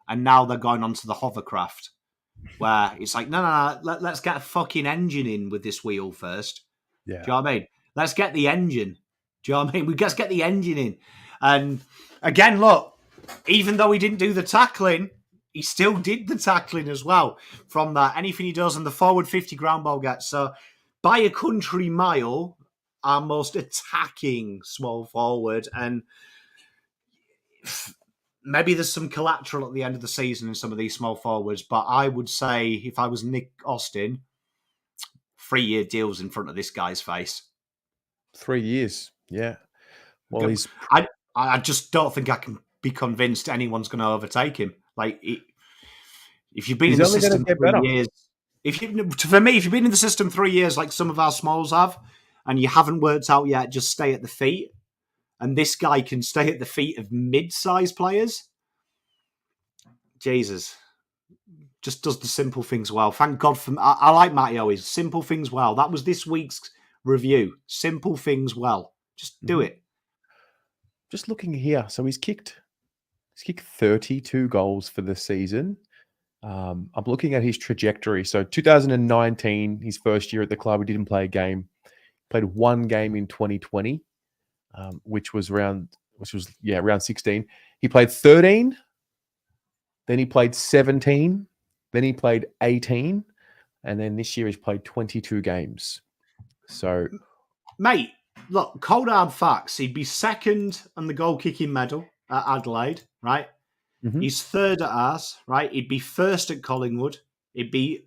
and now they're going on to the hovercraft where it's like, no, let's get a fucking engine in with this wheel first. Yeah. Do you know what I mean? Let's get the engine. Do you know what I mean? Let's get the engine in. And again, look, even though he didn't do the tackling, he still did the tackling as well from that. Anything he does on the forward 50 ground ball gets. So by a country mile, our most attacking small forward. And maybe there's some collateral at the end of the season in some of these small forwards. But I would say if I was Nick Austin, 3-year deals in front of this guy's face. 3 years. Yeah. Well, I just don't think I can be convinced anyone's going to overtake him. Like, if you've been in the system 3 years, for me, if you've been in the system 3 years, like some of our smalls have, and you haven't worked out yet, just stay at the feet. And this guy can stay at the feet of mid-sized players. Jesus, just does the simple things well. Thank God for. I like Matty Owies. Simple things well. That was this week's review. Simple things well. Just do it. Just looking here, so he's kicked 32 goals for the season. I'm looking at his trajectory. So 2019, his first year at the club, he didn't play a game. Played one game in 2020, which was around 16. He played 13, then he played 17, then he played 18, and then this year he's played 22 games. So, mate, look, cold hard facts. He'd be second on the goal kicking medal at Adelaide, right? Mm-hmm. He's third at ours, right? He'd be first at Collingwood. He'd be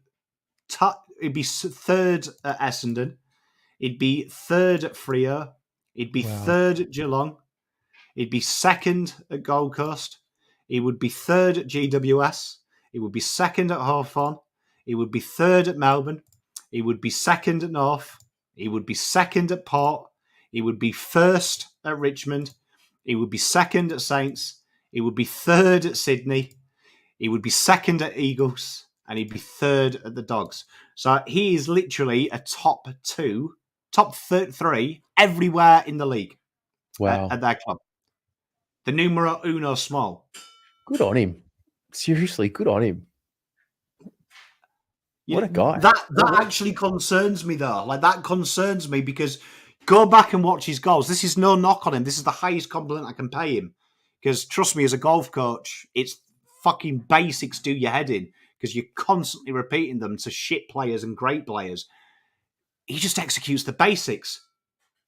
third at Essendon. He'd be third at Freo. He'd be third at Geelong. He'd be second at Gold Coast. He would be third at GWS. He would be second at Hawthorn. He would be third at Melbourne. He would be second at North. He would be second at Port. He would be first at Richmond. He would be second at Saints. He would be third at Sydney. He would be second at Eagles. And he'd be third at the Dogs. So he is literally a top three everywhere in the league. Wow. At their club. The numero uno small. Good on him. Seriously, good on him. What a guy. That actually concerns me, though. Like, that concerns me because go back and watch his goals. This is no knock on him. This is the highest compliment I can pay him. Because trust me, as a golf coach, it's fucking basics do your head in because you're constantly repeating them to shit players and great players. He just executes the basics.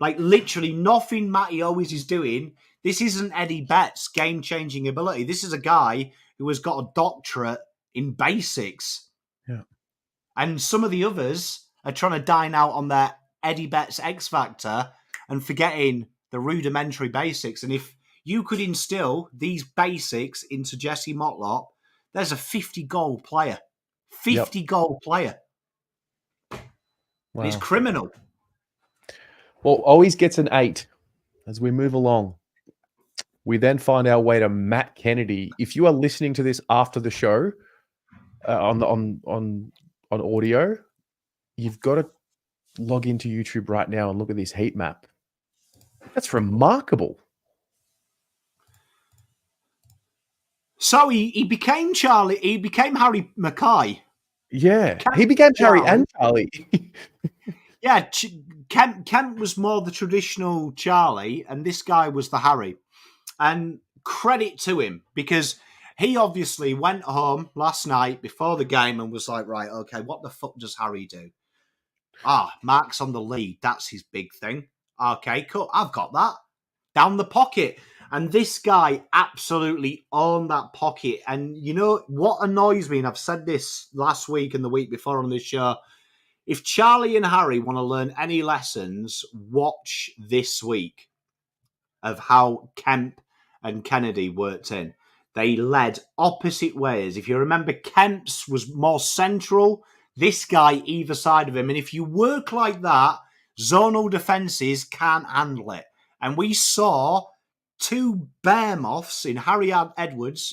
Like, literally nothing Matty Owies is doing. This isn't Eddie Betts' game-changing ability. This is a guy who has got a doctorate in basics. Yeah. And some of the others are trying to dine out on their Eddie Betts X Factor and forgetting the rudimentary basics. And if you could instill these basics into Jesse Motlop, there's a 50-goal player. 50-goal player. Wow. It's criminal. Well, Owies gets an 8 as we move along. We then find our way to Matt Kennedy. If you are listening to this after the show on audio, you've got to log into YouTube right now and look at this heat map. That's remarkable. So he became Charlie. He became Harry Mackay. Yeah, he became Harry and Charlie. Yeah, Kemp was more the traditional Charlie, and this guy was the Harry. And credit to him, because he obviously went home last night before the game and was like, right, okay, what the fuck does Harry do? Mark's on the lead. That's his big thing. Okay, cool. I've got that. Down the pocket. And this guy absolutely owned that pocket. And you know what annoys me, and I've said this last week and the week before on this show, if Charlie and Harry want to learn any lessons, watch this week of how Kemp and Kennedy worked in. They led opposite ways. If you remember, Kemp's was more central. This guy either side of him. And if you work like that, zonal defences can't handle it. And we saw two behemoths in Harry Edwards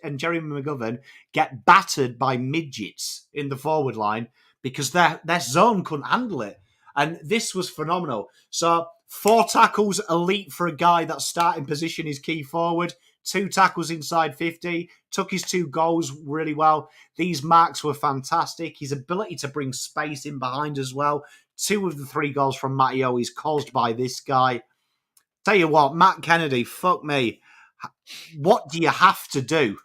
and Jeremy McGovern get battered by midgets in the forward line because their zone couldn't handle it. And this was phenomenal. So 4 tackles, elite for a guy that's starting position is key forward. 2 tackles inside 50. Took his 2 goals really well. These marks were fantastic. His ability to bring space in behind as well. 2 of the 3 goals from Matty Owies caused by this guy. Tell you what, Matt Kennedy, fuck me. What do you have to do?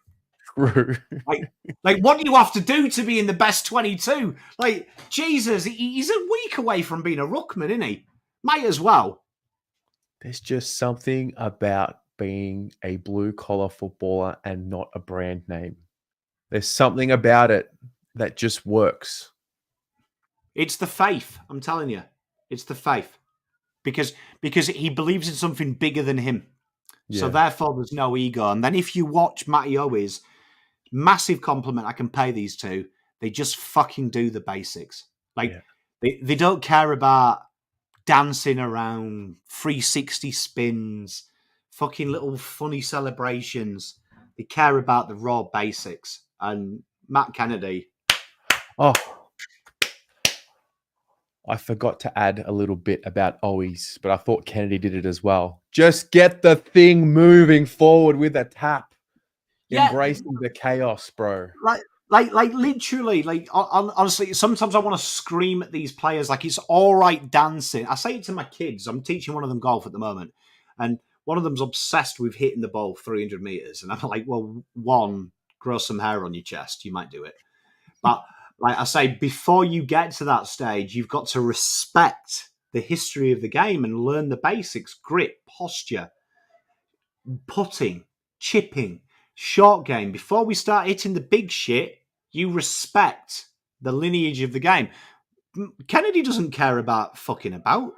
Like, what do you have to do to be in the best 22? Like, Jesus, he's a week away from being a ruckman, isn't he? Might as well. There's just something about being a blue-collar footballer and not a brand name. There's something about it that just works. It's the faith, I'm telling you. It's the faith. Because he believes in something bigger than him. Yeah. So therefore, there's no ego. And then if you watch Matty Owies, massive compliment I can pay these two. They just fucking do the basics. Like, they don't care about dancing around, 360 spins, fucking little funny celebrations. They care about the raw basics. And Matt Kennedy. Oh, I forgot to add a little bit about Owies, but I thought Kennedy did it as well. Just get the thing moving forward with a tap. Embracing the chaos, bro. Like literally, like honestly, sometimes I want to scream at these players. Like, it's all right dancing. I say it to my kids. I'm teaching one of them golf at the moment, and one of them's obsessed with hitting the ball 300 meters. And I'm like, well, one, grow some hair on your chest. You might do it, but like I say, before you get to that stage, you've got to respect the history of the game and learn the basics: grip, posture, putting, chipping. Short game. Before we start hitting the big shit, you respect the lineage of the game. Kennedy doesn't care about fucking about.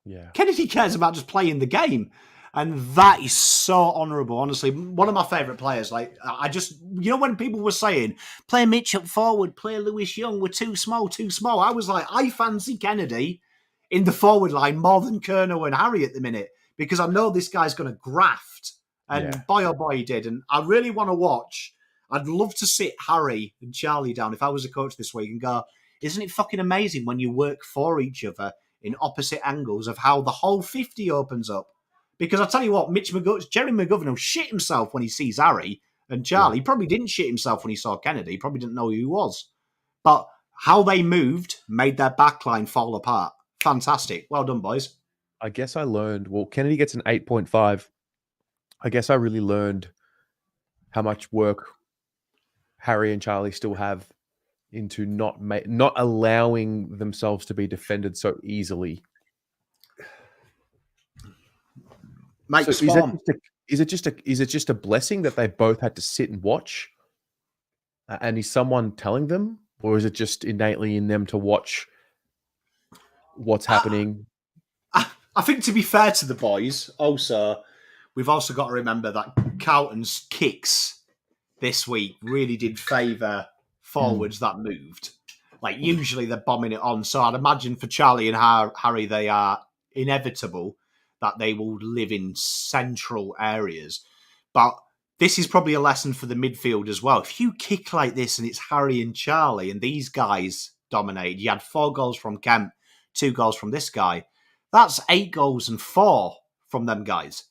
Yeah. Kennedy cares about just playing the game. And that is so honourable. Honestly, one of my favourite players. Like, I just, when people were saying, play Mitch up forward, play Lewis Young, we're too small. I was like, I fancy Kennedy in the forward line more than Kerno and Harry at the minute, because I know this guy's going to graft. And boy, oh boy, he did. And I really want to watch. I'd love to sit Harry and Charlie down if I was a coach this week and go, isn't it fucking amazing when you work for each other in opposite angles of how the whole 50 opens up? Because I'll tell you what, Jerry McGovern will shit himself when he sees Harry and Charlie. He probably didn't shit himself when he saw Kennedy. He probably didn't know who he was. But how they moved made their backline fall apart. Fantastic. Well done, boys. I guess I learned, Kennedy gets an 8.5. I guess I really learned how much work Harry and Charlie still have into not allowing themselves to be defended so easily. Mate, so is it just a blessing that they both had to sit and watch? And is someone telling them, or is it just innately in them to watch what's happening? I think, to be fair to the boys, also, we've also got to remember that Carlton's kicks this week really did favour forwards that moved. Like, usually they're bombing it on. So I'd imagine for Charlie and Harry, they are inevitable that they will live in central areas. But this is probably a lesson for the midfield as well. If you kick like this and it's Harry and Charlie and these guys dominate, you had 4 goals from Kemp, 2 goals from this guy. That's 8 goals and 4 from them guys.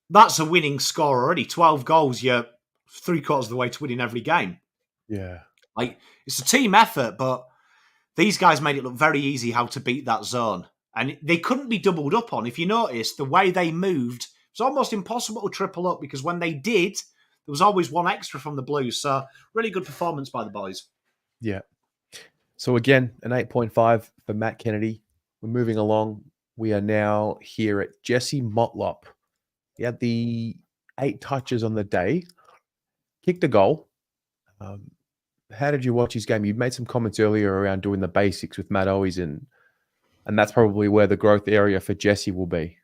That's a winning score already. 12 goals, you're 3/4 of the way to winning every game. Yeah. Like, it's a team effort, but these guys made it look very easy how to beat that zone. And they couldn't be doubled up on. If you notice, the way they moved, it was almost impossible to triple up, because when they did, there was always one extra from the Blues. So really good performance by the boys. Yeah. So again, an 8.5 for Matt Kennedy. We're moving along. We are now here at Jesse Motlop. He had the 8 touches on the day, kicked a goal. How did you watch his game? You made some comments earlier around doing the basics with Matt Owies, and that's probably where the growth area for Jesse will be.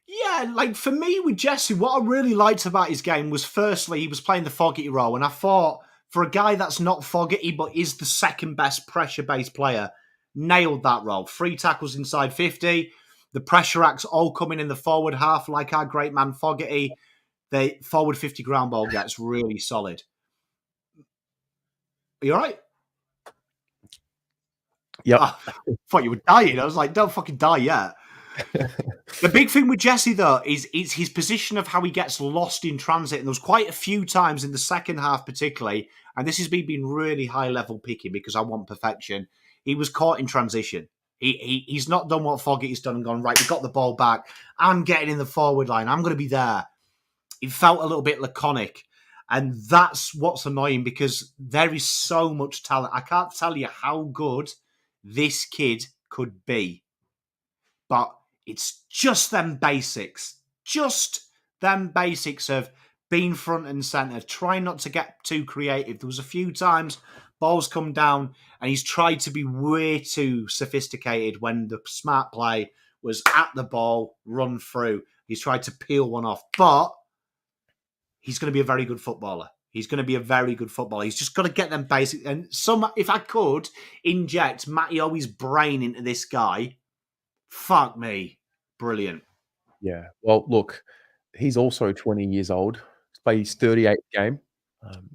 Yeah, like for me with Jesse, what I really liked about his game was, firstly, he was playing the Fogarty role. And I thought, for a guy that's not Fogarty but is the second best pressure-based player, nailed that role. 3 tackles inside 50. The pressure acts all coming in the forward half, like our great man Fogarty. The forward 50 ground ball gets really solid. Are you all right? Yep. I thought you were dying. I was like, don't fucking die yet. The big thing with Jesse, though, is his position of how he gets lost in transit. And there was quite a few times in the second half particularly, and this has me being really high-level picking because I want perfection. He was caught in transition. He's not done what Fogarty's done and gone, right, we got the ball back. I'm getting in the forward line. I'm going to be there. It felt a little bit laconic. And that's what's annoying because there is so much talent. I can't tell you how good this kid could be. But it's just them basics. Just them basics of being front and centre. Trying not to get too creative. There was a few times balls come down and he's tried to be way too sophisticated when the smart play was at the ball, run through. He's tried to peel one off. But he's going to be a very good footballer. He's going to be a very good footballer. He's just got to get them basics. And if I could inject Matty Owies' brain into this guy, fuck me. Brilliant. Yeah. Well, look, he's also 20 years old. He's played his 38th game.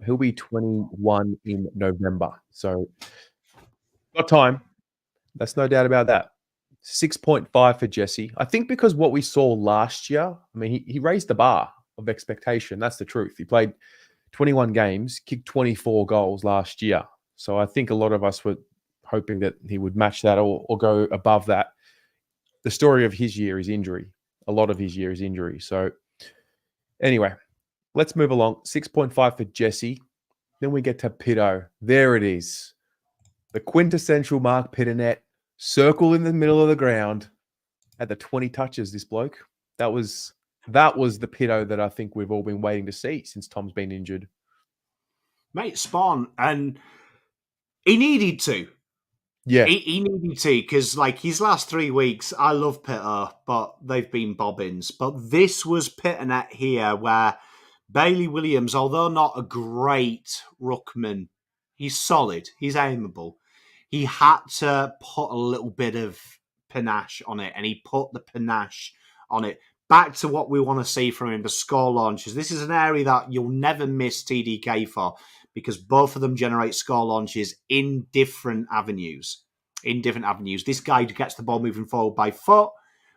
He'll be 21 in November. So, got time. That's no doubt about that. 6.5 for Jesse. I think because what we saw last year, I mean, he raised the bar of expectation. That's the truth. He played 21 games, kicked 24 goals last year. So I think a lot of us were hoping that he would match that or go above that. The story of his year is injury. A lot of his year is injury. So anyway, let's move along. 6.5 for Jesse. Then we get to Pitto. There it is. The quintessential Marc Pittonet. Circle in the middle of the ground. Had the 20 touches, this bloke. That was the Pitto that I think we've all been waiting to see since Tom's been injured. Mate, spawn. And he needed to. Yeah. He needed to, because like his last 3 weeks, I love Pitto, but they've been bobbins. But this was Pittonet here where Bailey Williams, although not a great ruckman, he's solid, he's aimable. He had to put a little bit of panache on it, and he put the panache on it. Back to what we want to see from him, the score launches. This is an area that you'll never miss TDK for, because both of them generate score launches in different avenues. This guy gets the ball moving forward by foot,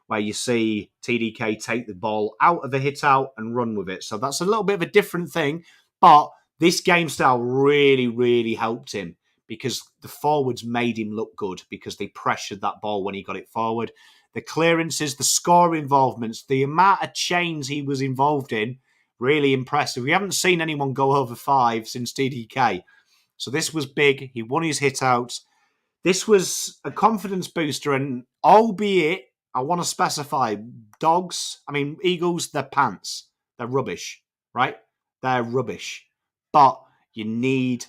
where you see TDK take the ball out of a hit out and run with it. So that's a little bit of a different thing, but this game style really, really helped him because the forwards made him look good because they pressured that ball when he got it forward. The clearances, the score involvements, the amount of chains he was involved in, really impressive. We haven't seen anyone go over 5 since TDK. So this was big. He won his hit out. This was a confidence booster, and albeit, I want to specify, Eagles, they're pants. They're rubbish, right? They're rubbish. But you need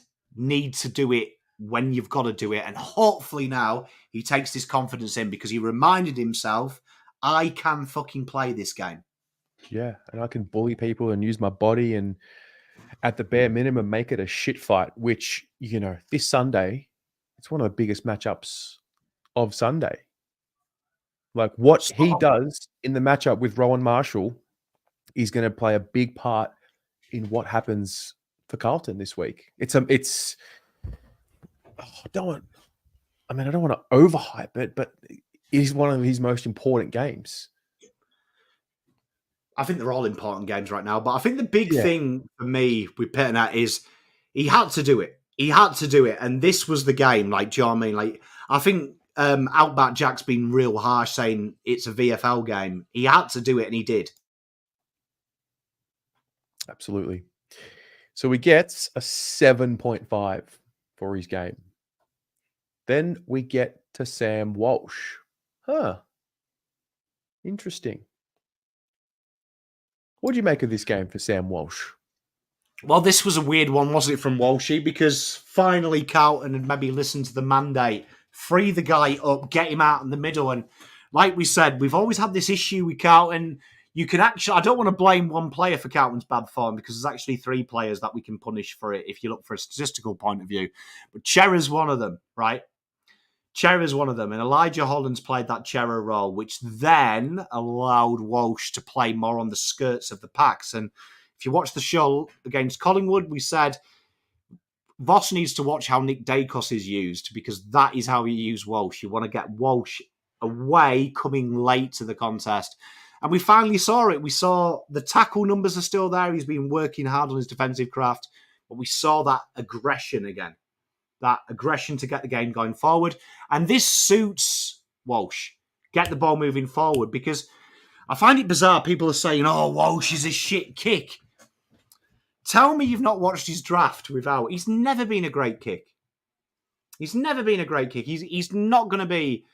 to do it when you've got to do it. And hopefully now he takes this confidence in because he reminded himself, I can fucking play this game. Yeah, and I can bully people and use my body and at the bare minimum make it a shit fight, which, this Sunday, it's one of the biggest matchups of Sunday. Like what he does in the matchup with Rowan Marshall is going to play a big part in what happens for Carlton this week. I don't want to overhype it, but it is one of his most important games. I think they're all important games right now, but I think the big thing for me with Pittonet is he had to do it. And this was the game. Like, do you know what I mean? Like, I think Outback Jack's been real harsh saying it's a VFL game. He had to do it, and he did. Absolutely. So he gets a 7.5 for his game. Then we get to Sam Walsh. Interesting. What do you make of this game for Sam Walsh? Well, this was a weird one, wasn't it, from Walshy? Because finally Carlton had maybe listened to the mandate, free the guy up, get him out in the middle. And like we said, we've always had this issue with Carlton. You can actually, I don't want to blame one player for Carlton's bad form because there's actually 3 players that we can punish for it if you look for a statistical point of view. But Cherra's one of them, right? Cherra's one of them. And Elijah Hollands played that Cherra role, which then allowed Walsh to play more on the skirts of the packs. And if you watch the show against Collingwood, we said Voss needs to watch how Nick Dacos is used, because that is how you use Walsh. You want to get Walsh away, coming late to the contest. And we finally saw it. We saw the tackle numbers are still there. He's been working hard on his defensive craft. But we saw that aggression again. That aggression to get the game going forward. And this suits Walsh. Get the ball moving forward, because I find it bizarre. People are saying, oh, Walsh is a shit kick. Tell me you've not watched his draft without. He's never been a great kick. He's never been a great kick. He's not going to be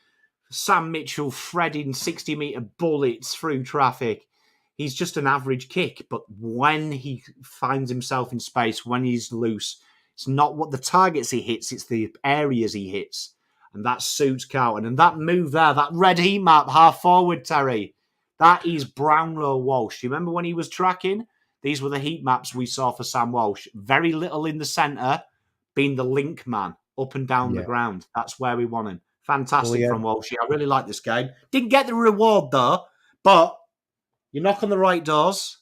Sam Mitchell threading 60-metre bullets through traffic. He's just an average kick. But when he finds himself in space, when he's loose, it's not what the targets he hits, it's the areas he hits. And that suits Carlton. And that move there, that red heat map, half forward, Terry, that is Brownlow Walsh. You remember when he was tracking? These were the heat maps we saw for Sam Walsh. Very little in the centre, being the link man, up and down the ground. That's where we want him. Fantastic from Walsh. I really like this game. Didn't get the reward, though, but you knock on the right doors,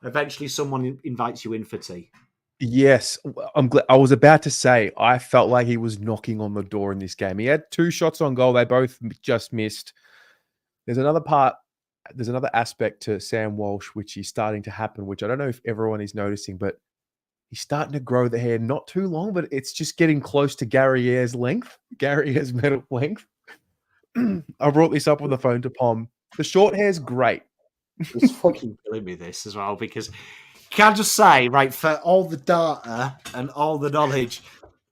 eventually someone invites you in for tea. Yes, I'm glad. I was about to say, I felt like he was knocking on the door in this game. He had 2 shots on goal. They both just missed. There's another aspect to Sam Walsh, which is starting to happen, which I don't know if everyone is noticing, but he's starting to grow the hair. Not too long, but it's just getting close to Gary Ayres' middle length. I brought this up on the phone to Pom. The short hair's great. It's fucking killing me, this as well, because can I just say, right, for all the data and all the knowledge,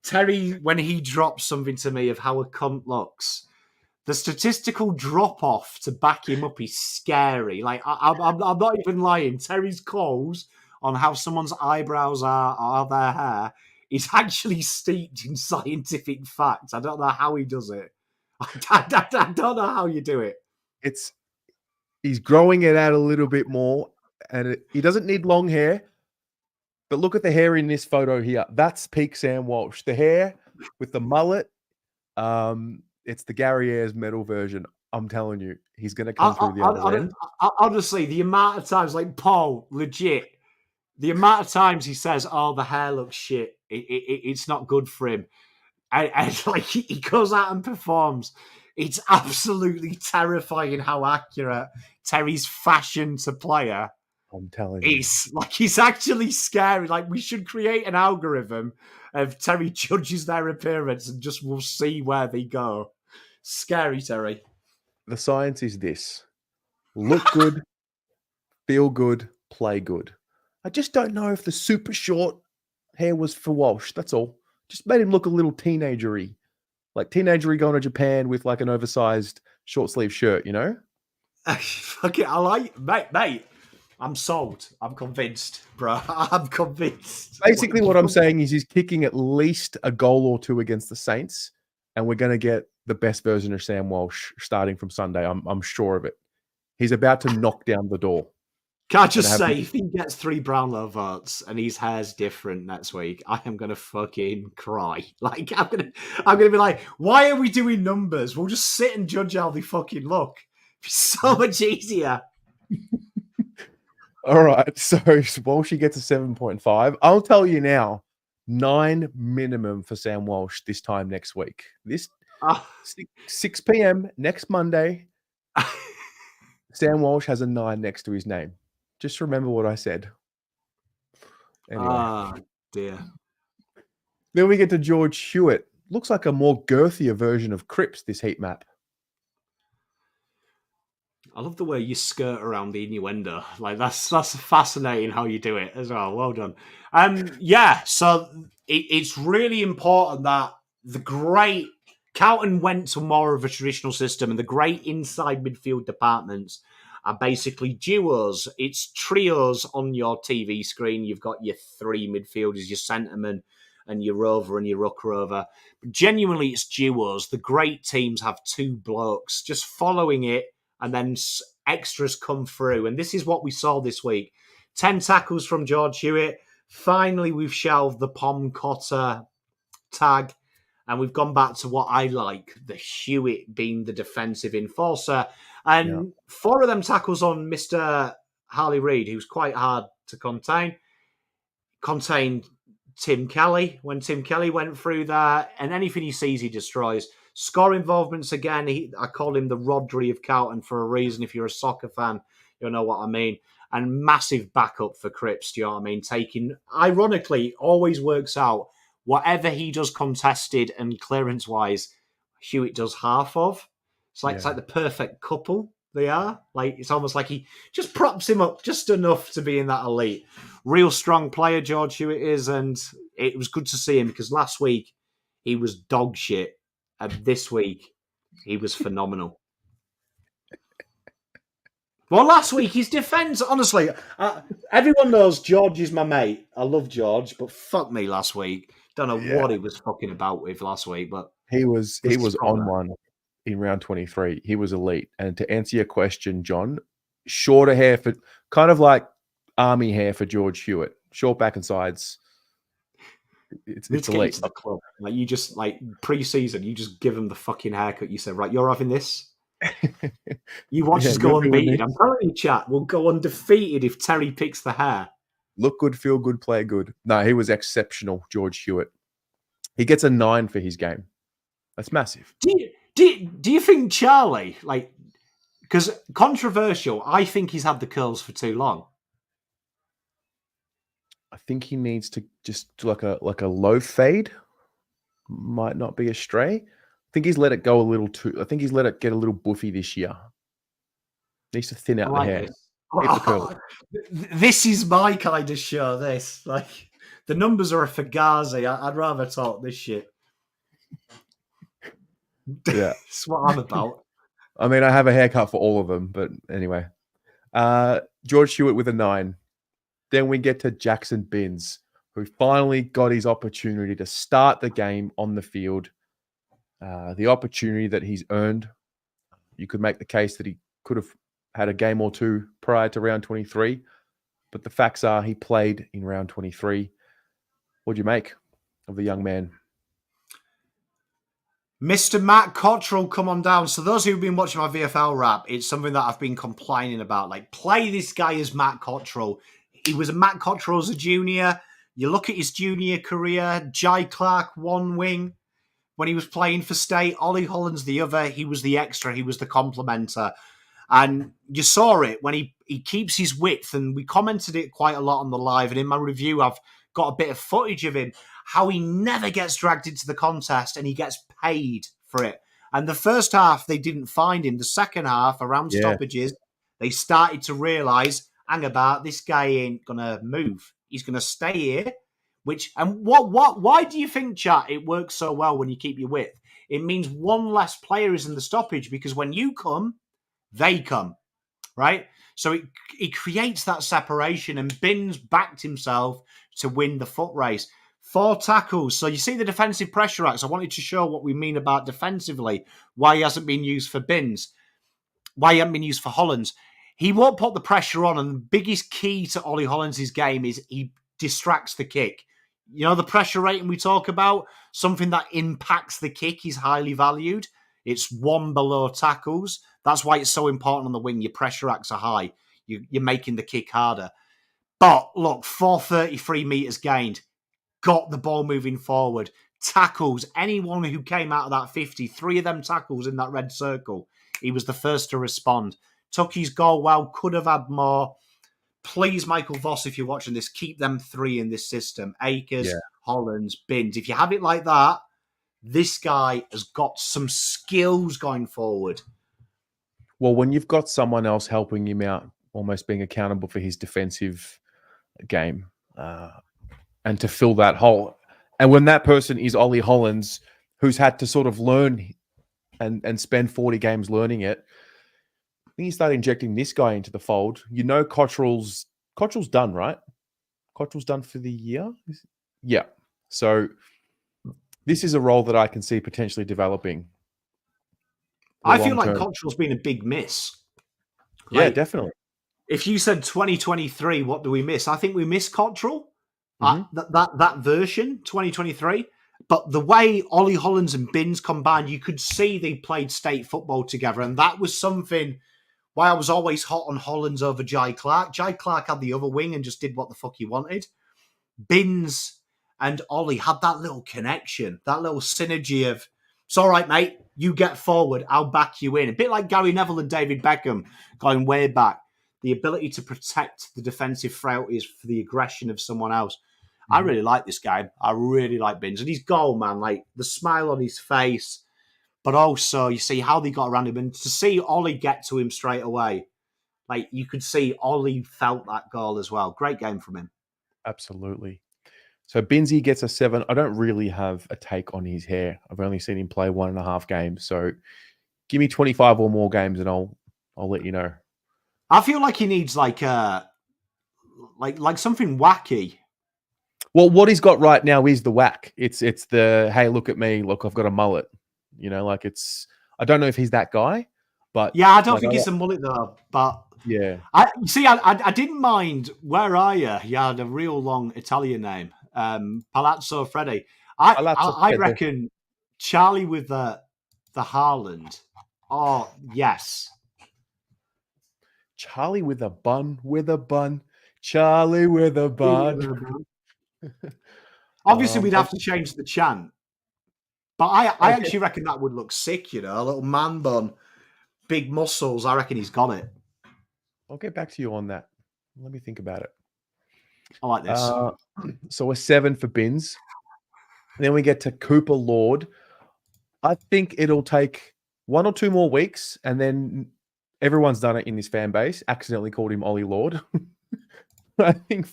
Terry, when he drops something to me of how a cunt looks, the statistical drop-off to back him up is scary. Like, I'm not even lying. Terry's calls on how someone's eyebrows are their hair is actually steeped in scientific fact. I don't know how he does it. I don't know how you do it. He's growing it out a little bit more, and he doesn't need long hair. But look at the hair in this photo here. That's peak Sam Walsh. The hair with the mullet. It's the Gary Ayres metal version. I'm telling you, he's going to come through the other end. Honestly, the amount of times, like Paul, legit, the amount of times he says, "Oh, the hair looks shit. It's not good for him," and like he goes out and performs. It's absolutely terrifying how accurate Terry's fashion to player. I'm telling you, he's actually scary. Like, we should create an algorithm of Terry judges their appearance and just we'll see where they go. Scary, Terry. The science is this: look good, feel good, play good. I just don't know if the super short hair was for Walsh. That's all. Just made him look a little teenagery. Like teenagery going to Japan with like an oversized short sleeve shirt, you know? Fuck it, I like mate. I'm sold. I'm convinced, bro. I'm convinced. Basically, what I'm saying is he's kicking at least a goal or 2 against the Saints, and we're going to get the best version of Sam Walsh starting from Sunday. I'm sure of it. He's about to knock down the door. Can I just say, if he gets 3 Brownlow votes and his hair's different next week, I am gonna fucking cry. Like, I'm gonna be like, why are we doing numbers? We'll just sit and judge how they fucking look. It's so much easier. All right, so Walshy gets a 7.5. I'll tell you now, 9 minimum for Sam Walsh this time next week. This 6 p.m. next Monday, Sam Walsh has a 9 next to his name. Just remember what I said. Anyway. Dear. Then we get to George Hewett. Looks like a more girthier version of Cripps, this heat map. I love the way you skirt around the innuendo. Like, that's fascinating how you do it as well. Well done. So it's really important that the great Carlton went to more of a traditional system, and the great inside midfield departments are basically duos. It's trios on your TV screen. You've got your 3 midfielders, your centreman, and your rover and your ruck rover. But genuinely, it's duos. The great teams have 2 blokes just following it, and then extras come through. And this is what we saw this week. 10 tackles from George Hewett. Finally, we've shelved the Pom Cotter tag, and we've gone back to what I like, the Hewett being the defensive enforcer. And 4 of them tackles on Mr. Harley Reid, who's quite hard to contain. Contained Tim Kelly. When Tim Kelly went through there, and anything he sees, he destroys. Score involvements again. I call him the Rodri of Carlton for a reason. If you're a soccer fan, you'll know what I mean. And massive backup for Cripps, do you know what I mean? Taking, ironically, always works out. Whatever he does contested and clearance-wise, Hewett does half of. It's like the perfect couple they are. Like, it's almost like he just props him up just enough to be in that elite. Real strong player, George Hewett is, and it was good to see him because last week he was dog shit, and this week he was phenomenal. Well, last week his defence, honestly, everyone knows George is my mate. I love George, but fuck me last week. Don't know what he was fucking about with last week, but he was on one in round 23. He was elite. And to answer your question, John, shorter hair for kind of like army hair for George Hewett, short back and sides. It's elite. To the club. Like you just like pre-season, you just give him the fucking haircut. You say, right, you're having this. You watch us go undefeated. I'm telling you, chat, we'll go undefeated if Terry picks the hair. Look good, feel good, play good. No, he was exceptional, George Hewett. He gets a 9 for his game. That's massive. Do you think Charlie, like, because controversial, I think he's had the curls for too long. I think he needs to just do like a low fade. Might not be a stray. I think he's let it go a little too. I think he's let it get a little buffy this year. Needs to thin out the hair. This is my kind of show. This, like, the numbers are a fugazi. I'd rather talk this shit. Yeah, that's what I'm about. I mean, I have a haircut for all of them, but anyway. George Hewett with a 9. Then we get to Jackson Binns, who finally got his opportunity to start the game on the field. The opportunity that he's earned. You could make the case that he could have had a game or two prior to round 23, but the facts are he played in round 23. What do you make of the young man? Mr. Matt Cottrell, come on down. So those who've been watching my VFL rap, it's something that I've been complaining about. Like, play this guy as Matt Cottrell. He was a Matt Cottrell as a junior. You look at his junior career, Jai Clark, one wing. When he was playing for State, Ollie Hollands the other. He was the extra. He was the complementer. And you saw it when he keeps his width. And we commented it quite a lot on the live. And in my review, I've got a bit of footage of him, how he never gets dragged into the contest and he gets paid for it. And the first half, they didn't find him. The second half, around stoppages, they started to realise, hang about, this guy ain't going to move. He's going to stay here. Why do you think, chat, it works so well when you keep your width? It means one less player is in the stoppage because when you come, they come, right? So it creates that separation, and Binns backed himself to win the foot race. 4 tackles. So you see the defensive pressure acts. I wanted to show what we mean about defensively, why he hasn't been used for Binns, why he hasn't been used for Hollands. He won't put the pressure on, and the biggest key to Ollie Hollands' game is he distracts the kick. You know, the pressure rating we talk about, something that impacts the kick is highly valued. It's 1 below tackles. That's why it's so important on the wing. Your pressure acts are high. You're making the kick harder. But look, 433 metres gained. Got the ball moving forward. Tackles. Anyone who came out of that 50, 3 of them tackles in that red circle, he was the first to respond. Took his goal well. Could have had more. Please, Michael Voss, if you're watching this, keep them 3 in this system. Akers, Hollands, Binns. If you have it like that, this guy has got some skills going forward. Well, when you've got someone else helping him out, almost being accountable for his defensive game, and to fill that hole. And when that person is Ollie Hollands, who's had to sort of learn and spend 40 games learning it, then you start injecting this guy into the fold. You know Cottrell's done, right? Cottrell's done for the year? Yeah. So this is a role that I can see potentially developing. I feel like Cottrell's been a big miss. Yeah, definitely. If you said 2023, what do we miss? I think we miss Cottrell. That version, 2023. But the way Ollie Hollands and Binns combined, you could see they played state football together. And that was something why I was always hot on Hollands over Jai Clark. Jai Clark had the other wing and just did what the fuck he wanted. Binns and Ollie had that little connection, that little synergy of, it's all right, mate, you get forward, I'll back you in. A bit like Gary Neville and David Beckham going way back. The ability to protect the defensive frailties for the aggression of someone else. I really like this guy. I really like Binns. And his goal, man, like the smile on his face, but also you see how they got around him. And to see Ollie get to him straight away, like you could see Ollie felt that goal as well. Great game from him. Absolutely. So Binsey gets a 7. I don't really have a take on his hair. I've only seen him play 1.5 games. So give me 25 or more games and I'll let you know. I feel like he needs like something wacky. Well, what he's got right now is the whack. It's the, hey, look at me. Look, I've got a mullet. You know, like it's, I don't know if he's that guy, but yeah, I don't think it's a mullet though. But yeah, I didn't mind. Where are you? He had a real long Italian name, Palazzo Freddy. I reckon Charlie with the Haaland. Oh yes, Charlie with a bun, Charlie with a bun. Obviously, we'd have to change the chant. But I actually reckon that would look sick, you know, a little man bun, big muscles. I reckon he's got it. I'll get back to you on that. Let me think about it. I like this. So a 7 for Binns. Then we get to Cooper Lord. I think it'll take 1 or 2 more weeks, and then everyone's done it in this fan base, accidentally called him Ollie Lord. I think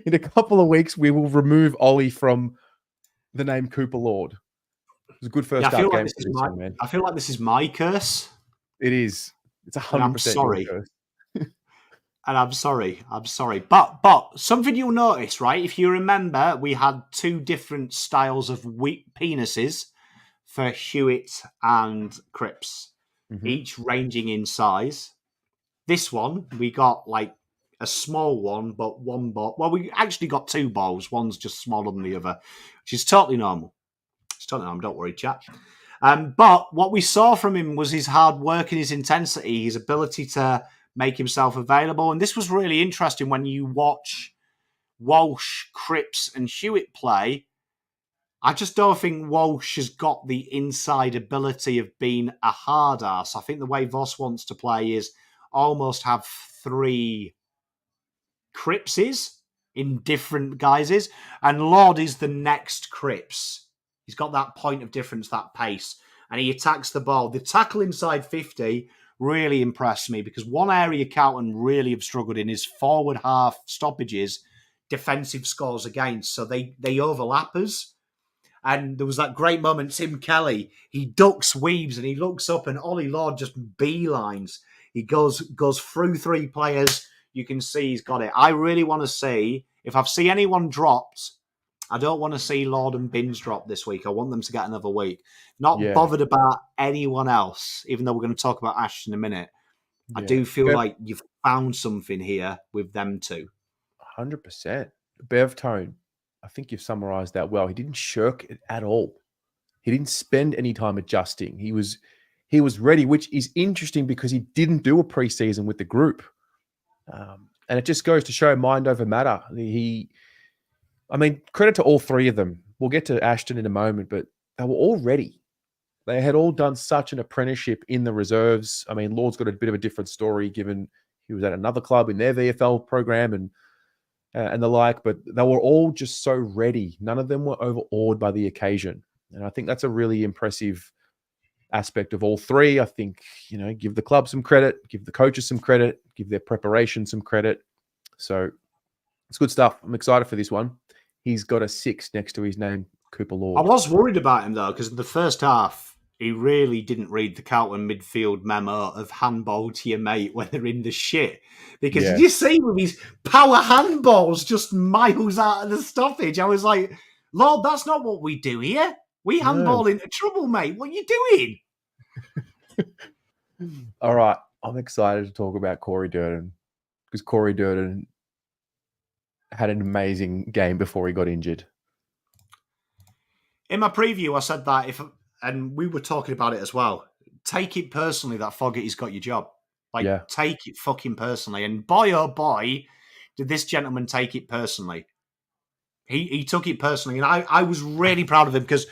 in a couple of weeks, we will remove Ollie from the name Cooper Lord. It was a good first start game for this one, man. I feel like this is my curse. It is. It's 100% your curse. And I'm sorry. But something you'll notice, right? If you remember, we had 2 different styles of penises for Hewett and Cripps, each ranging in size. This one, we got like a small one, but one ball. Well, we actually got 2 balls. One's just smaller than the other, which is totally normal. It's totally normal. Don't worry, chap. But what we saw from him was his hard work and his intensity, his ability to make himself available. And this was really interesting when you watch Walsh, Cripps, and Hewett play. I just don't think Walsh has got the inside ability of being a hard ass. I think the way Voss wants to play is almost have 3 Crippses in different guises. And Lord is the next Cripps. He's got that point of difference, that pace. And he attacks the ball. The tackle inside 50 really impressed me because one area Carlton really have struggled in is forward half stoppages, defensive scores against. So they overlap us. And there was that great moment, Tim Kelly, he ducks, weaves, and he looks up and Ollie Lord just beelines. He goes through 3 players. You can see he's got it. I really want to see, if I've seen anyone dropped, I don't want to see Lord and Binns drop this week. I want them to get another week. Not bothered about anyone else, even though we're going to talk about Ashton in a minute. Yeah. I do feel like you've found something here with them 2. 100%. Bev Tone, I think you've summarised that well. He didn't shirk it at all. He didn't spend any time adjusting. He was ready, which is interesting because he didn't do a preseason with the group. And it just goes to show mind over matter. Credit to all 3 of them. We'll get to Ashton in a moment, but they were all ready. They had all done such an apprenticeship in the reserves. I mean, Lord's got a bit of a different story given he was at another club in their VFL program and the like, but they were all just so ready. None of them were overawed by the occasion. And I think that's a really impressive aspect of all 3. I think, give the club some credit, give the coaches some credit, give their preparation some credit. So it's good stuff. I'm excited for this one. He's got a 6 next to his name, Cooper Lord. I was worried about him, though, because in the first half, he really didn't read the Carlton midfield memo of handball to your mate when they're in the shit. Because did you see with his power handballs just miles out of the stoppage? I was like, Lord, that's not what we do here. We handball into trouble, mate. What are you doing? All right. I'm excited to talk about Corey Durdin because Corey Durdin had an amazing game before he got injured. In my preview, I said that and we were talking about it as well. Take it personally that Fogarty's got your job. Take it fucking personally. And boy, oh boy, did this gentleman take it personally. He took it personally, and I was really proud of him because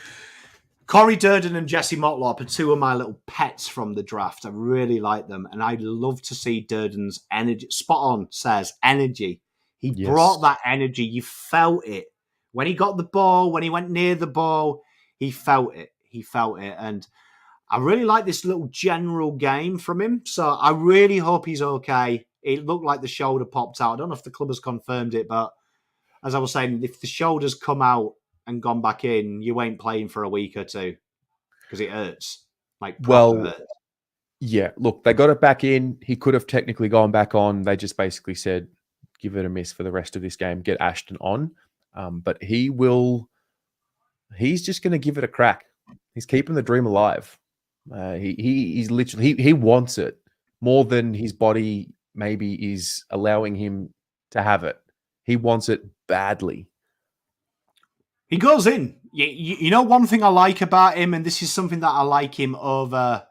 Corey Durdin and Jesse Motlop are two of my little pets from the draft. I really like them, and I love to see Durdin's energy. Spot on says energy. He brought that energy. You felt it. When he got the ball, when he went near the ball, he felt it. He felt it. And I really like this little general game from him. So I really hope he's okay. It looked like the shoulder popped out. I don't know if the club has confirmed it, but as I was saying, if the shoulder's come out and gone back in, you ain't playing for a week or two because it hurts. Like, hurts. Yeah, look, they got it back in. He could have technically gone back on. They just basically said, give it a miss for the rest of this game, get Ashton on. But he's just going to give it a crack. He's keeping the dream alive. He's literally, he wants it more than his body maybe is allowing him to have it. He wants it badly. He goes in. You know, one thing I like about him, and this is something that I like him over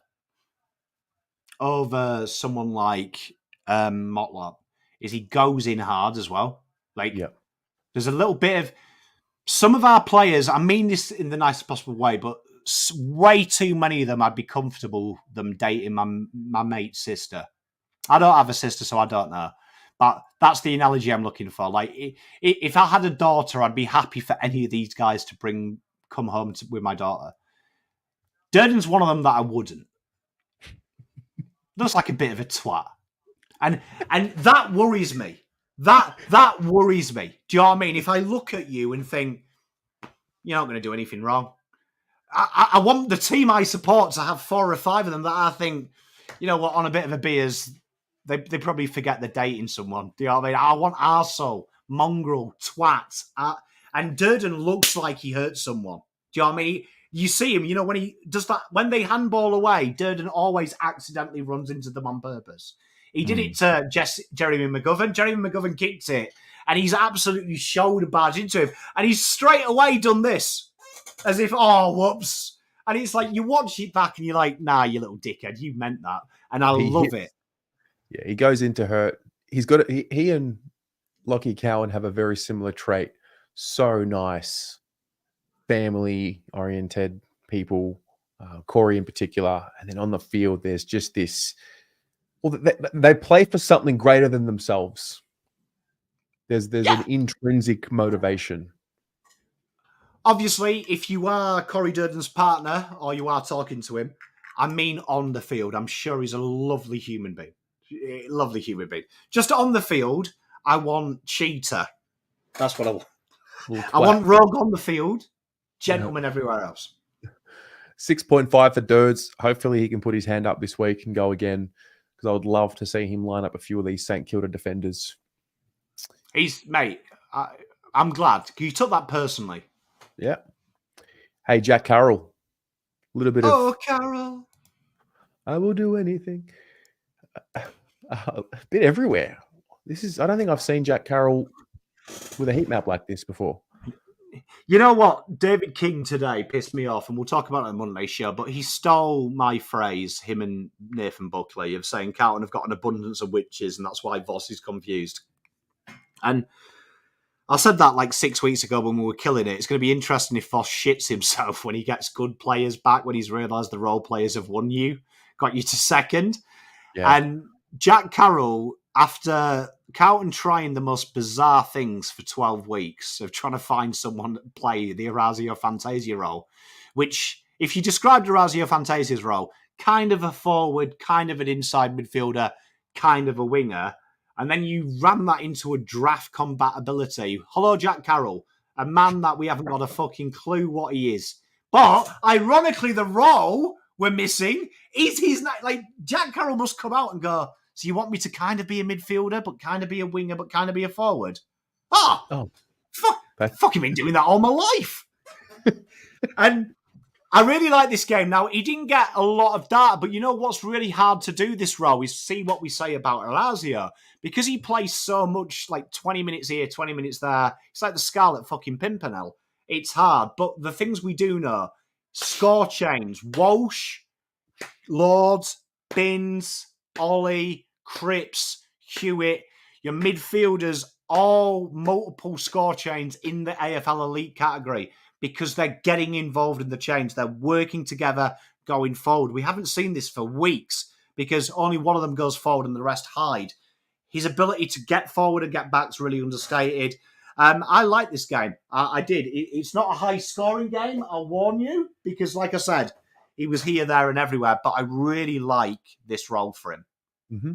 someone like Motlop, is he goes in hard as well. Like, there's a little bit of some of our players, I mean this in the nicest possible way, but way too many of them I'd be comfortable them dating my mate's sister. I don't have a sister, so I don't know. But that's the analogy I'm looking for. Like, if I had a daughter, I'd be happy for any of these guys to come home with my daughter. Durdin's one of them that I wouldn't. Looks like a bit of a twat. And that worries me. That worries me. Do you know what I mean? If I look at you and think, you're not going to do anything wrong. I want the team I support to have 4 or 5 of them that I think, you know what, on a bit of a beers, they probably forget they're dating someone. Do you know what I mean? I want arsehole, mongrel, twat. And Durdin looks like he hurt someone. Do you know what I mean? You see him, you know, when he does that, when they handball away, Durdin always accidentally runs into them on purpose. He did it to Jeremy McGovern. Jeremy McGovern kicked it, and he's absolutely shoulder barged into him. And he's straight away done this, as if, oh, whoops. And it's like, you watch it back and you're like, nah, you little dickhead, you meant that. And I love it. Yeah, he goes into her. He's got it. He and Lachie Cowan have a very similar trait. So nice, family-oriented people, Corey in particular. And then on the field, there's just this... Well, they play for something greater than themselves. There's an intrinsic motivation. Obviously, if you are Corey Durdin's partner or you are talking to him, I mean on the field, I'm sure he's a lovely human being. Lovely human being. Just on the field, I want cheater. That's what I want. I want rogue on the field, gentleman everywhere else. 6.5 for Durds. Hopefully he can put his hand up this week and go again, because I would love to see him line up a few of these St Kilda defenders. I'm glad. You took that personally. Yeah. Hey, Jack Carroll. A little bit of... Carroll. I will do anything. A bit everywhere. I don't think I've seen Jack Carroll with a heat map like this before. You know what? David King today pissed me off, and we'll talk about it on Monday's show, but he stole my phrase, him and Nathan Buckley, of saying Carlton have got an abundance of witches, and that's why Voss is confused. And I said that like 6 weeks ago when we were killing it. It's going to be interesting if Voss shits himself when he gets good players back, when he's realised the role players have got you to second. Yeah. And Jack Carroll, after Carlton trying the most bizarre things for 12 weeks of trying to find someone to play the Orazio Fantasia role, which, if you described Orazio Fantasia's role, kind of a forward, kind of an inside midfielder, kind of a winger, and then you ram that into a draft compatibility. Hello, Jack Carroll, a man that we haven't got a fucking clue what he is. But, ironically, the role we're missing is he's not, like, Jack Carroll must come out and go, so you want me to kind of be a midfielder, but kind of be a winger, but kind of be a forward? Fuck, I've been doing that all my life. And I really like this game. Now, he didn't get a lot of data, but you know what's really hard to do this role is see what we say about Orazio. Because he plays so much, like 20 minutes here, 20 minutes there. It's like the Scarlet fucking Pimpernel. It's hard. But the things we do know, score chains, Walsh, Lords, Binns, Ollie, Cripps, Hewett. Your midfielders all multiple score chains in the AFL Elite category because they're getting involved in the change. They're working together going forward. We haven't seen this for weeks because only one of them goes forward and the rest hide. His ability to get forward and get back is really understated. I like this game. I did. It's not a high-scoring game, I'll warn you, because like I said, he was here, there, and everywhere, but I really like this role for him. Mm-hmm.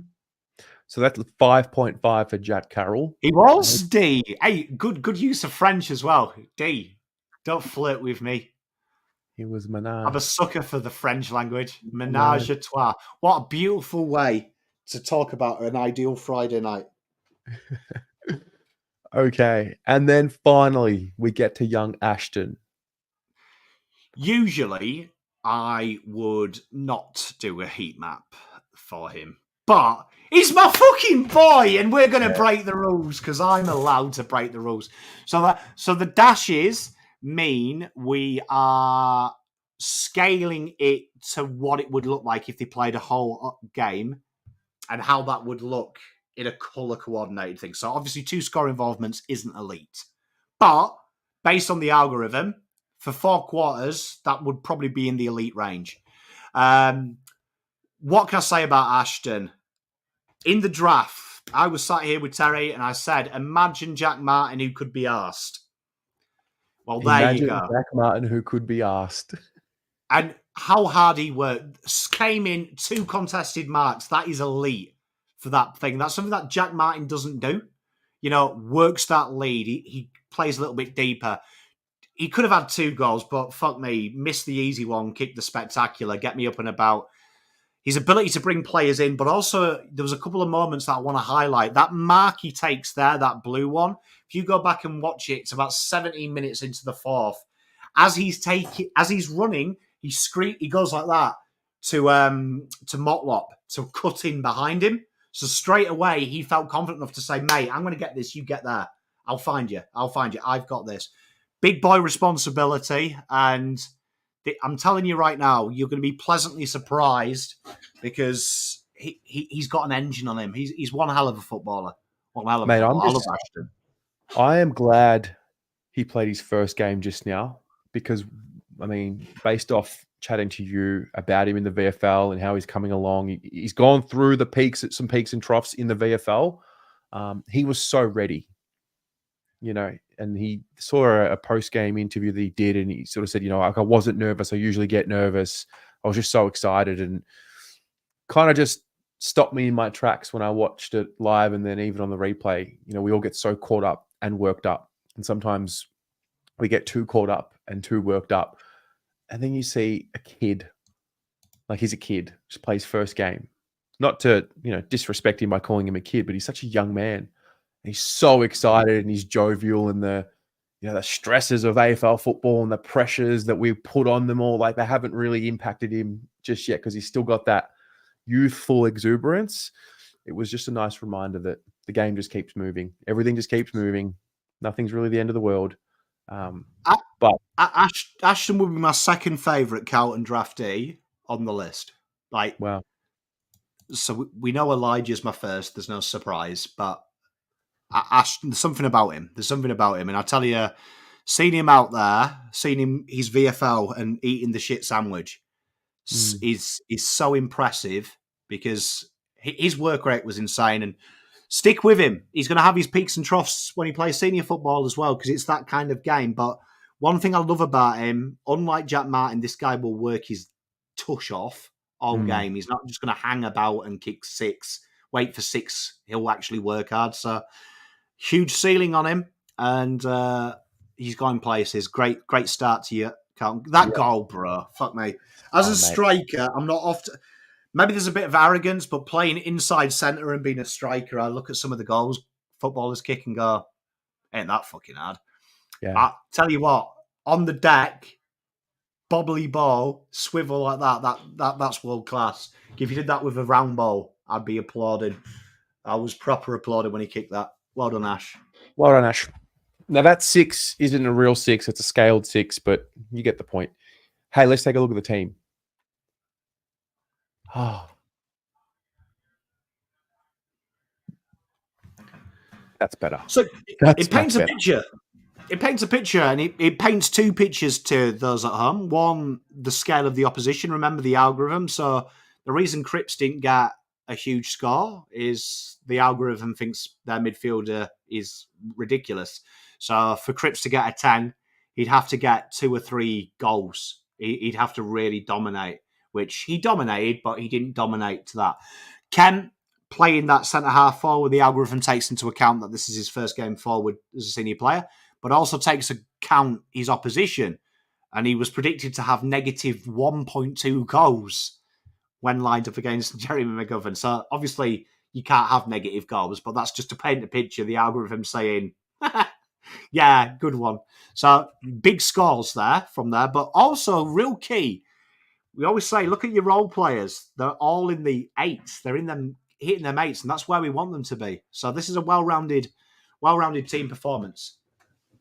So that's 5.5 for Jack Carroll. He was, D. Hey, good use of French as well. D, don't flirt with me. He was menage. I'm a sucker for the French language. Menage a trois. What a beautiful way to talk about an ideal Friday night. Okay. And then finally, we get to young Ashton. Usually, I would not do a heat map for him. But he's my fucking boy, and we're going to break the rules because I'm allowed to break the rules. So the dashes mean we are scaling it to what it would look like if they played a whole game and how that would look in a colour coordinated thing. So obviously 2 score involvements isn't elite. But based on the algorithm, for 4 quarters, that would probably be in the elite range. What can I say about Ashton? In the draft, I was sat here with Terry and I said, imagine Jack Martin who could be asked. Well, there you go. Jack Martin who could be asked. And how hard he worked. Came in 2 contested marks. That is elite for that thing. That's something that Jack Martin doesn't do. You know, works that lead. He plays a little bit deeper. He could have had 2 goals, but fuck me, missed the easy one, kicked the spectacular, get me up and about. His ability to bring players in, but also there was a couple of moments that I want to highlight. That mark he takes there, that blue one, if you go back and watch it, it's about 17 minutes into the 4th. As he's running, he goes like that to Motlop to cut in behind him. So straight away, he felt confident enough to say, mate, I'm going to get this, you get there. I'll find you. I've got this. Big boy responsibility, and I'm telling you right now, you're going to be pleasantly surprised because he's got an engine on him. He's one hell of a footballer. One hell of a footballer. I love Ashton. I am glad he played his first game just now because, I mean, based off chatting to you about him in the VFL and how he's coming along, he's gone through some peaks and troughs in the VFL. He was so ready. You know, and he saw a post-game interview that he did, and he sort of said, you know, like, I wasn't nervous. I usually get nervous. I was just so excited, and kind of just stopped me in my tracks when I watched it live, and then even on the replay. You know, we all get so caught up and worked up, and sometimes we get too caught up and too worked up, and then you see a kid, like he's a kid, just plays first game. Not to, you know, disrespect him by calling him a kid, but he's such a young man. He's so excited and he's jovial, and the stresses of AFL football and the pressures that we put on them all, like they haven't really impacted him just yet because he's still got that youthful exuberance. It was just a nice reminder that the game just keeps moving. Everything just keeps moving. Nothing's really the end of the world. But Ashton would be my second favourite Carlton draftee on the list. Like, wow. So we know Elijah's my first. There's no surprise, but Ashton, there's something about him. And I tell you, seeing him out there, seeing him his VFL and eating the shit sandwich is so impressive because his work rate was insane. And stick with him. He's going to have his peaks and troughs when he plays senior football as well because it's that kind of game. But one thing I love about him, unlike Jack Martin, this guy will work his tush off all game. He's not just going to hang about and kick 6, wait for 6. He'll actually work hard. So huge ceiling on him, and he's going places. Great start to you. That goal, bro. Fuck me. As a striker, I'm not often. Maybe there's a bit of arrogance, but playing inside centre and being a striker, I look at some of the goals footballers kick and go, ain't that fucking hard. Yeah. I tell you what, on the deck, bobbly ball, swivel like that's world class. If you did that with a round ball, I'd be applauding. I was proper applauding when he kicked that. Well done, Ash. Well done, Ash. Now, that 6 isn't a real 6. It's a scaled 6, but you get the point. Hey, let's take a look at the team. That's better. So That's it paints much a better. picture. It paints a picture, and it paints two pictures to those at home. One, the scale of the opposition. Remember the algorithm. So the reason Cripps didn't get a huge score is the algorithm thinks their midfielder is ridiculous. So for Cripps to get a 10, he'd have to get 2 or 3 goals. He'd have to really dominate, which he dominated, but he didn't dominate to that. Kemp playing that centre-half forward, the algorithm takes into account that this is his first game forward as a senior player, but also takes account his opposition. And he was predicted to have negative 1.2 goals when lined up against Jeremy McGovern. So obviously you can't have negative goals, but that's just to paint a picture. The algorithm saying, yeah, good one. So big scores there from there, but also real key. We always say, look at your role players. They're all in the 8s. They're in them hitting their mates, and that's where we want them to be. So this is a well-rounded team performance.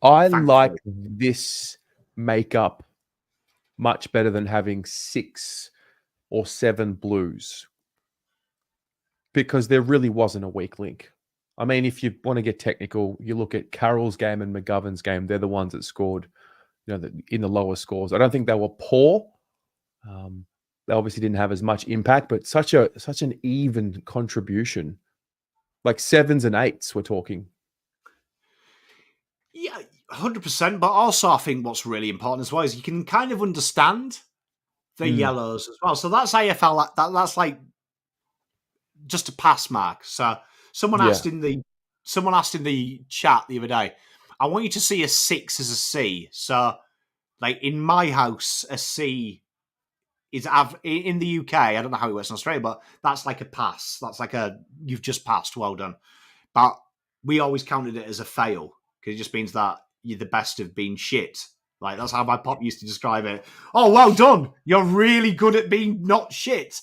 I Thankfully. like this makeup much better than having 6 or 7 Blues, because there really wasn't a weak link. I mean, if you want to get technical, you look at Carroll's game and McGovern's game. They're the ones that scored, in the lower scores. I don't think they were poor. They obviously didn't have as much impact, but such an even contribution, like 7s and 8s. We're talking. Yeah, 100%. But also, I think what's really important as well is you can kind of understand the yellows as well. So that's AFL. That's like just a pass mark. So someone asked in the chat the other day, I want you to see a 6 as a C. So, like in my house, a C is in the UK. I don't know how it works in Australia, but that's like a pass. That's like you've just passed. Well done. But we always counted it as a fail because it just means that you're the best of being shit. Like that's how my pop used to describe it. Oh, well done. You're really good at being not shit.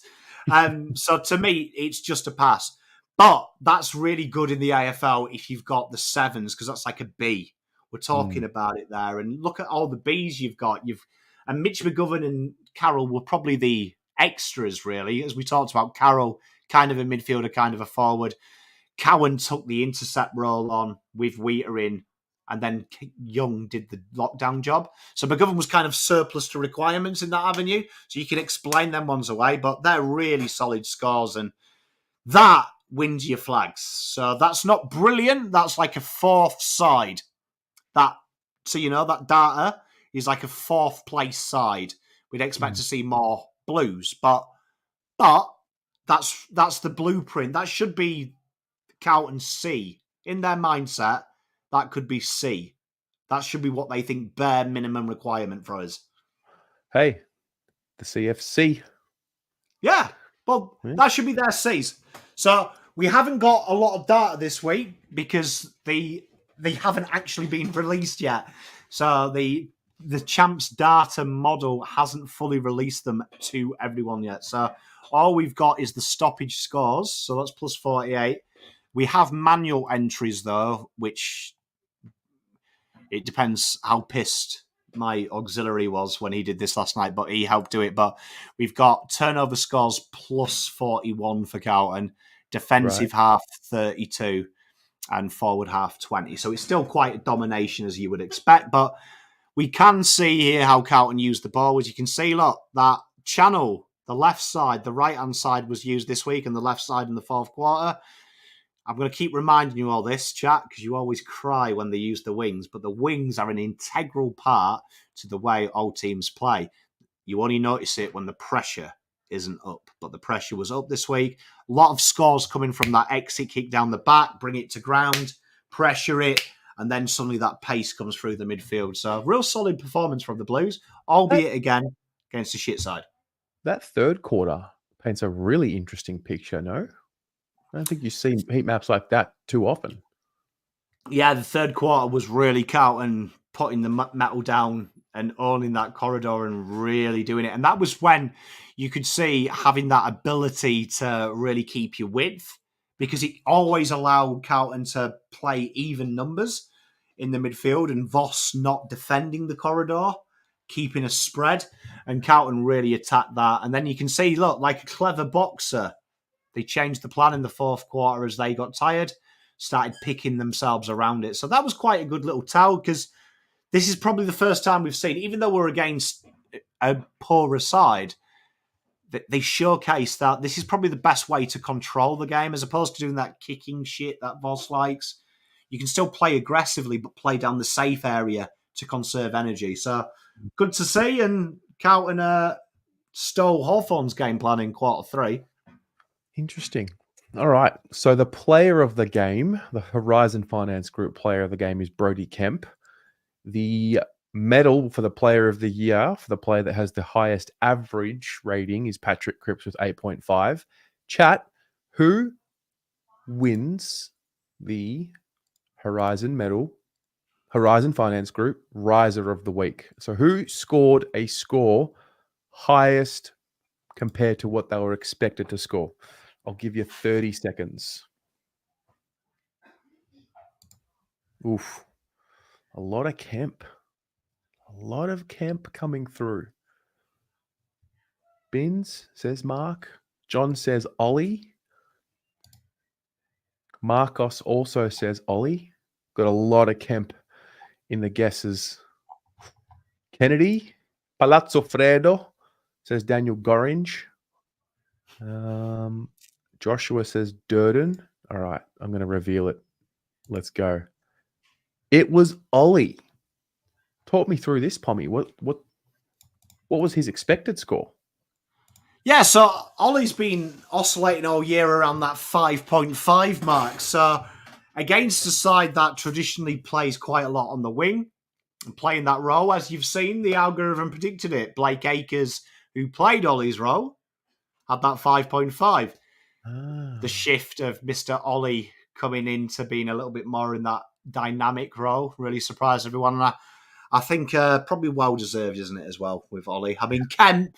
So to me, it's just a pass. But that's really good in the AFL if you've got the 7s, because that's like a B. We're talking about it there. And look at all the Bs you've got. And Mitch McGovern and Carroll were probably the extras, really. As we talked about, Carroll, kind of a midfielder, kind of a forward. Cowan took the intercept role on with Weitering, and then Young did the lockdown job. So McGovern was kind of surplus to requirements in that avenue. So you can explain them ones away, but they're really solid scores, and that wins your flags. So that's not brilliant. That's like a 4th side. That data is like a 4th place side. We'd expect to see more Blues, but that's the blueprint. That should be Carlton C. In their mindset, that could be C. That should be what they think bare minimum requirement for us. Hey, the CFC. Yeah, well, that should be their C's. So we haven't got a lot of data this week because they haven't actually been released yet. So the Champs data model hasn't fully released them to everyone yet. So all we've got is the stoppage scores. So that's plus 48. We have manual entries, though, which it depends how pissed my auxiliary was when he did this last night, but he helped do it. But we've got turnover scores plus 41 for Carlton, defensive half 32, and forward half 20. So it's still quite a domination, as you would expect. But we can see here how Carlton used the ball. As you can see, look, that channel, the left side, the right-hand side was used this week, and the left side in the 4th quarter. I'm going to keep reminding you all this, chat, because you always cry when they use the wings, but the wings are an integral part to the way all teams play. You only notice it when the pressure isn't up, but the pressure was up this week. A lot of scores coming from that exit kick down the back, bring it to ground, pressure it, and then suddenly that pace comes through the midfield. So real solid performance from the Blues, albeit again against the shit side. That 3rd quarter paints a really interesting picture, no? I don't think you see heat maps like that too often. Yeah, the 3rd quarter was really Carlton putting the metal down and owning that corridor and really doing it. And that was when you could see having that ability to really keep your width, because it always allowed Carlton to play even numbers in the midfield and Voss not defending the corridor, keeping a spread. And Carlton really attacked that. And then you can see, look, like a clever boxer, they changed the plan in the 4th quarter as they got tired. started picking themselves around it. So that was quite a good little tell, because this is probably the first time we've seen, even though we're against a poorer side, that they showcase that this is probably the best way to control the game, as opposed to doing that kicking shit that Voss likes. You can still play aggressively, but play down the safe area to conserve energy. So good to see. And Carlton stole Hawthorn's game plan in quarter 3. Interesting. All right. So the player of the game, the Horizon Finance Group player of the game, is Brody Kemp. The medal for the player of the year, for the player that has the highest average rating, is Patrick Cripps with 8.5. Chat, who wins the Horizon medal, Horizon Finance Group Riser of the Week? So who scored a score highest compared to what they were expected to score? I'll give you 30 seconds. Oof. A lot of Kemp. A lot of Kemp coming through. Bins says Mark. John says Ollie. Marcos also says Ollie. Got a lot of Kemp in the guesses. Kennedy. Palazzo Fredo says Daniel Gorringe. Joshua says Durdin. All right, I'm going to reveal it. Let's go. It was Ollie. Talk me through this, Pommy. What was his expected score? Yeah, so Ollie's been oscillating all year around that 5.5 mark. So against a side that traditionally plays quite a lot on the wing and playing that role, as you've seen, the algorithm predicted it. Blake Acres, who played Ollie's role, had that 5.5. The shift of Mr. Ollie coming into being a little bit more in that dynamic role really surprised everyone. And I think probably well-deserved, isn't it, as well, with Ollie? I mean, Kemp,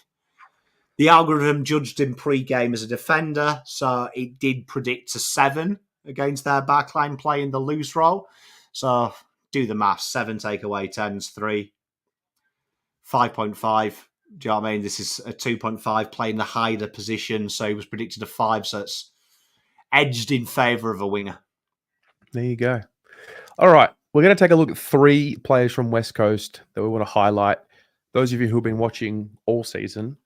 the algorithm judged him pre-game as a defender, so it did predict a 7 against their backline playing the loose role. So do the maths. 7 take away 10's 3. 5.5. Do you know what I mean? This is a 2.5 playing the hider position, so he was predicted a 5, so it's edged in favour of a winger. There you go. All right. We're going to take a look at 3 players from West Coast that we want to highlight. Those of you who have been watching all season,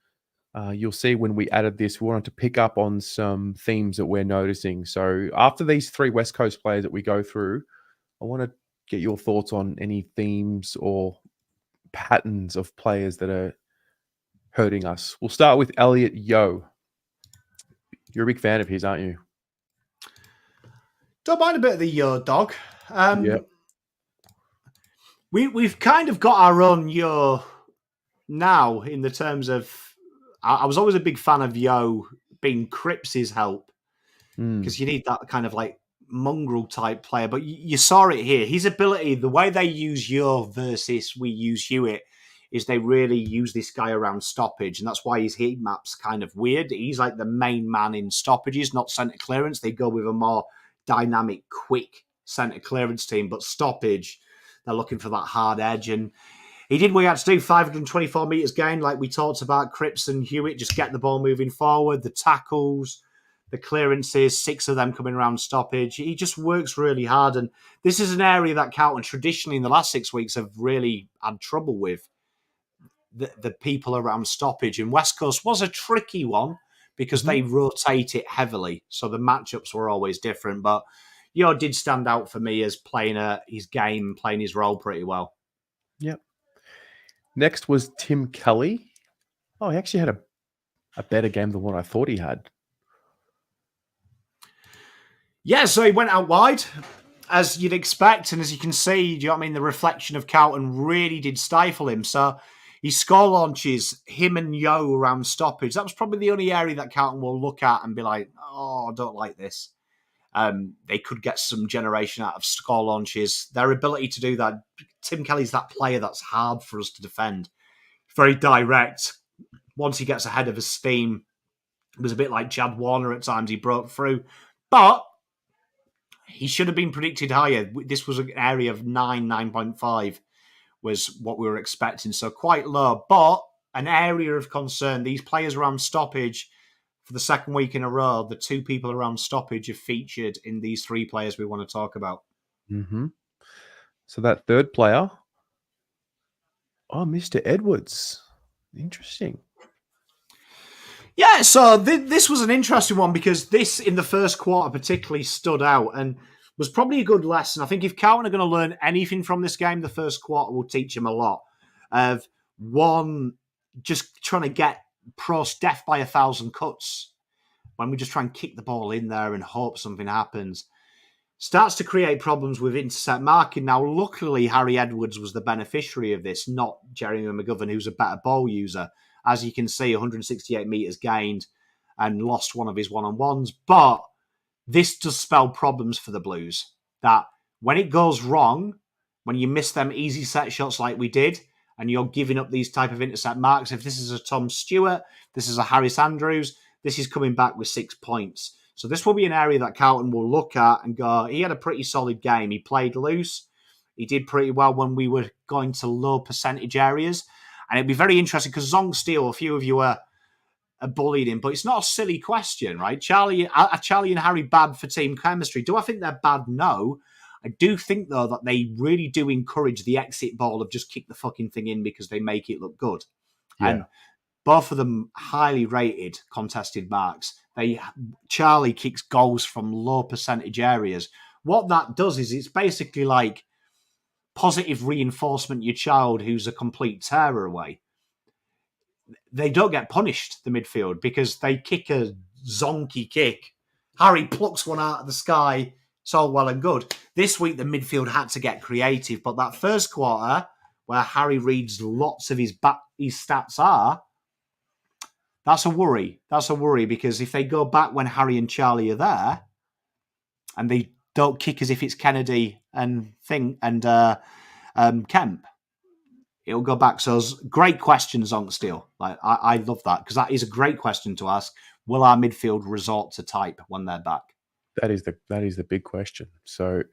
you'll see when we added this, we wanted to pick up on some themes that we're noticing. So after these 3 West Coast players that we go through, I want to get your thoughts on any themes or patterns of players that are hurting us. We'll start with Elliot Yeo. You're a big fan of his, aren't you? Don't mind a bit of the Yo dog. Yep. We've kind of got our own Yo now in the terms of, I was always a big fan of Yo being Cripps' help, because you need that kind of like mongrel type player. But you saw it here. His ability, the way they use Yo versus we use Hewett, is they really use this guy around stoppage, and that's why his heat map's kind of weird. He's like the main man in stoppages, not centre clearance. They go with a more dynamic, quick centre clearance team, but stoppage, they're looking for that hard edge. And he did what he had to do, 524 metres gain, like we talked about. Cripps and Hewett just get the ball moving forward, the tackles, the clearances, 6 of them coming around stoppage. He just works really hard, and this is an area that Carlton traditionally in the last 6 weeks have really had trouble with, the people around stoppage. And West Coast was a tricky one because they rotate it heavily, so the matchups were always different. But Yo did stand out for me as playing his game, playing his role pretty well. Yep. Next was Tim Kelly. Oh, he actually had a better game than what I thought he had. Yeah, so he went out wide, as you'd expect. And as you can see, do you know what I mean? The reflection of Carlton really did stifle him. So his score launches, him and Yo around stoppage, that was probably the only area that Carlton will look at and be like, oh, I don't like this. They could get some generation out of score launches. Their ability to do that, Tim Kelly's that player that's hard for us to defend. Very direct. Once he gets ahead of his steam, it was a bit like Chad Warner at times. He broke through. But he should have been predicted higher. This was an area of 9.5 was what we were expecting. So quite low. But an area of concern, these players around stoppage, for the second week in a row, the two people around stoppage are featured in these three players we want to talk about. Mm-hmm. So that third player, Mr. Edwards. Interesting. Yeah, so this was an interesting one because this, in the first quarter, particularly stood out and was probably a good lesson. I think if Carlton are going to learn anything from this game, the first quarter will teach them a lot. Of one, just trying to get pros death by 1,000 cuts when we just try and kick the ball in there and hope something happens. Starts to create problems with intercept marking. Now, luckily, Harry Edwards was the beneficiary of this, not Jeremy McGovern, who's a better ball user. As you can see, 168 metres gained and lost one of his one-on-ones. But this does spell problems for the Blues. That when it goes wrong, when you miss them easy set shots like we did, and you're giving up these type of intercept marks, if this is a Tom Stewart, this is a Harris Andrews, this is coming back with 6 points. So this will be an area that Carlton will look at and go, he had a pretty solid game. He played loose. He did pretty well when we were going to low percentage areas. And it'd be very interesting because Zong Steele, a few of you are bullied him, but it's not a silly question, right? Charlie and Harry bad for team chemistry. Do I think they're bad? No. I do think, though, that they really do encourage the exit ball of just kick the fucking thing in because they make it look good. Yeah. And both of them highly rated contested marks. Charlie kicks goals from low percentage areas. What that does is it's basically like positive reinforcement your child who's a complete tearer away. They don't get punished, the midfield, because they kick a zonky kick. Harry plucks one out of the sky. It's all well and good. This week, the midfield had to get creative, but that first quarter, where Harry reads lots of his stats are, that's a worry. That's a worry because if they go back when Harry and Charlie are there, and they don't kick as if it's Kennedy and Kemp, it'll go back. So great question, Zonk Steele. Like I love that because that is a great question to ask. Will our midfield resort to type when they're back? That is the big question. So,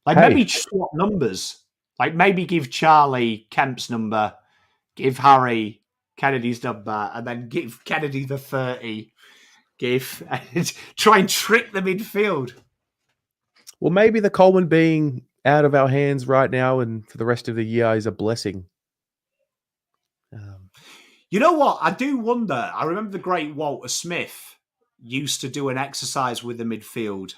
maybe swap numbers. Like maybe give Charlie Kemp's number, give Harry Kennedy's number, and then give Kennedy the 30. Try and trick the midfield. Well, maybe the Coleman being out of our hands right now and for the rest of the year is a blessing. You know what? I do wonder. I remember the great Walter Smith used to do an exercise with the midfield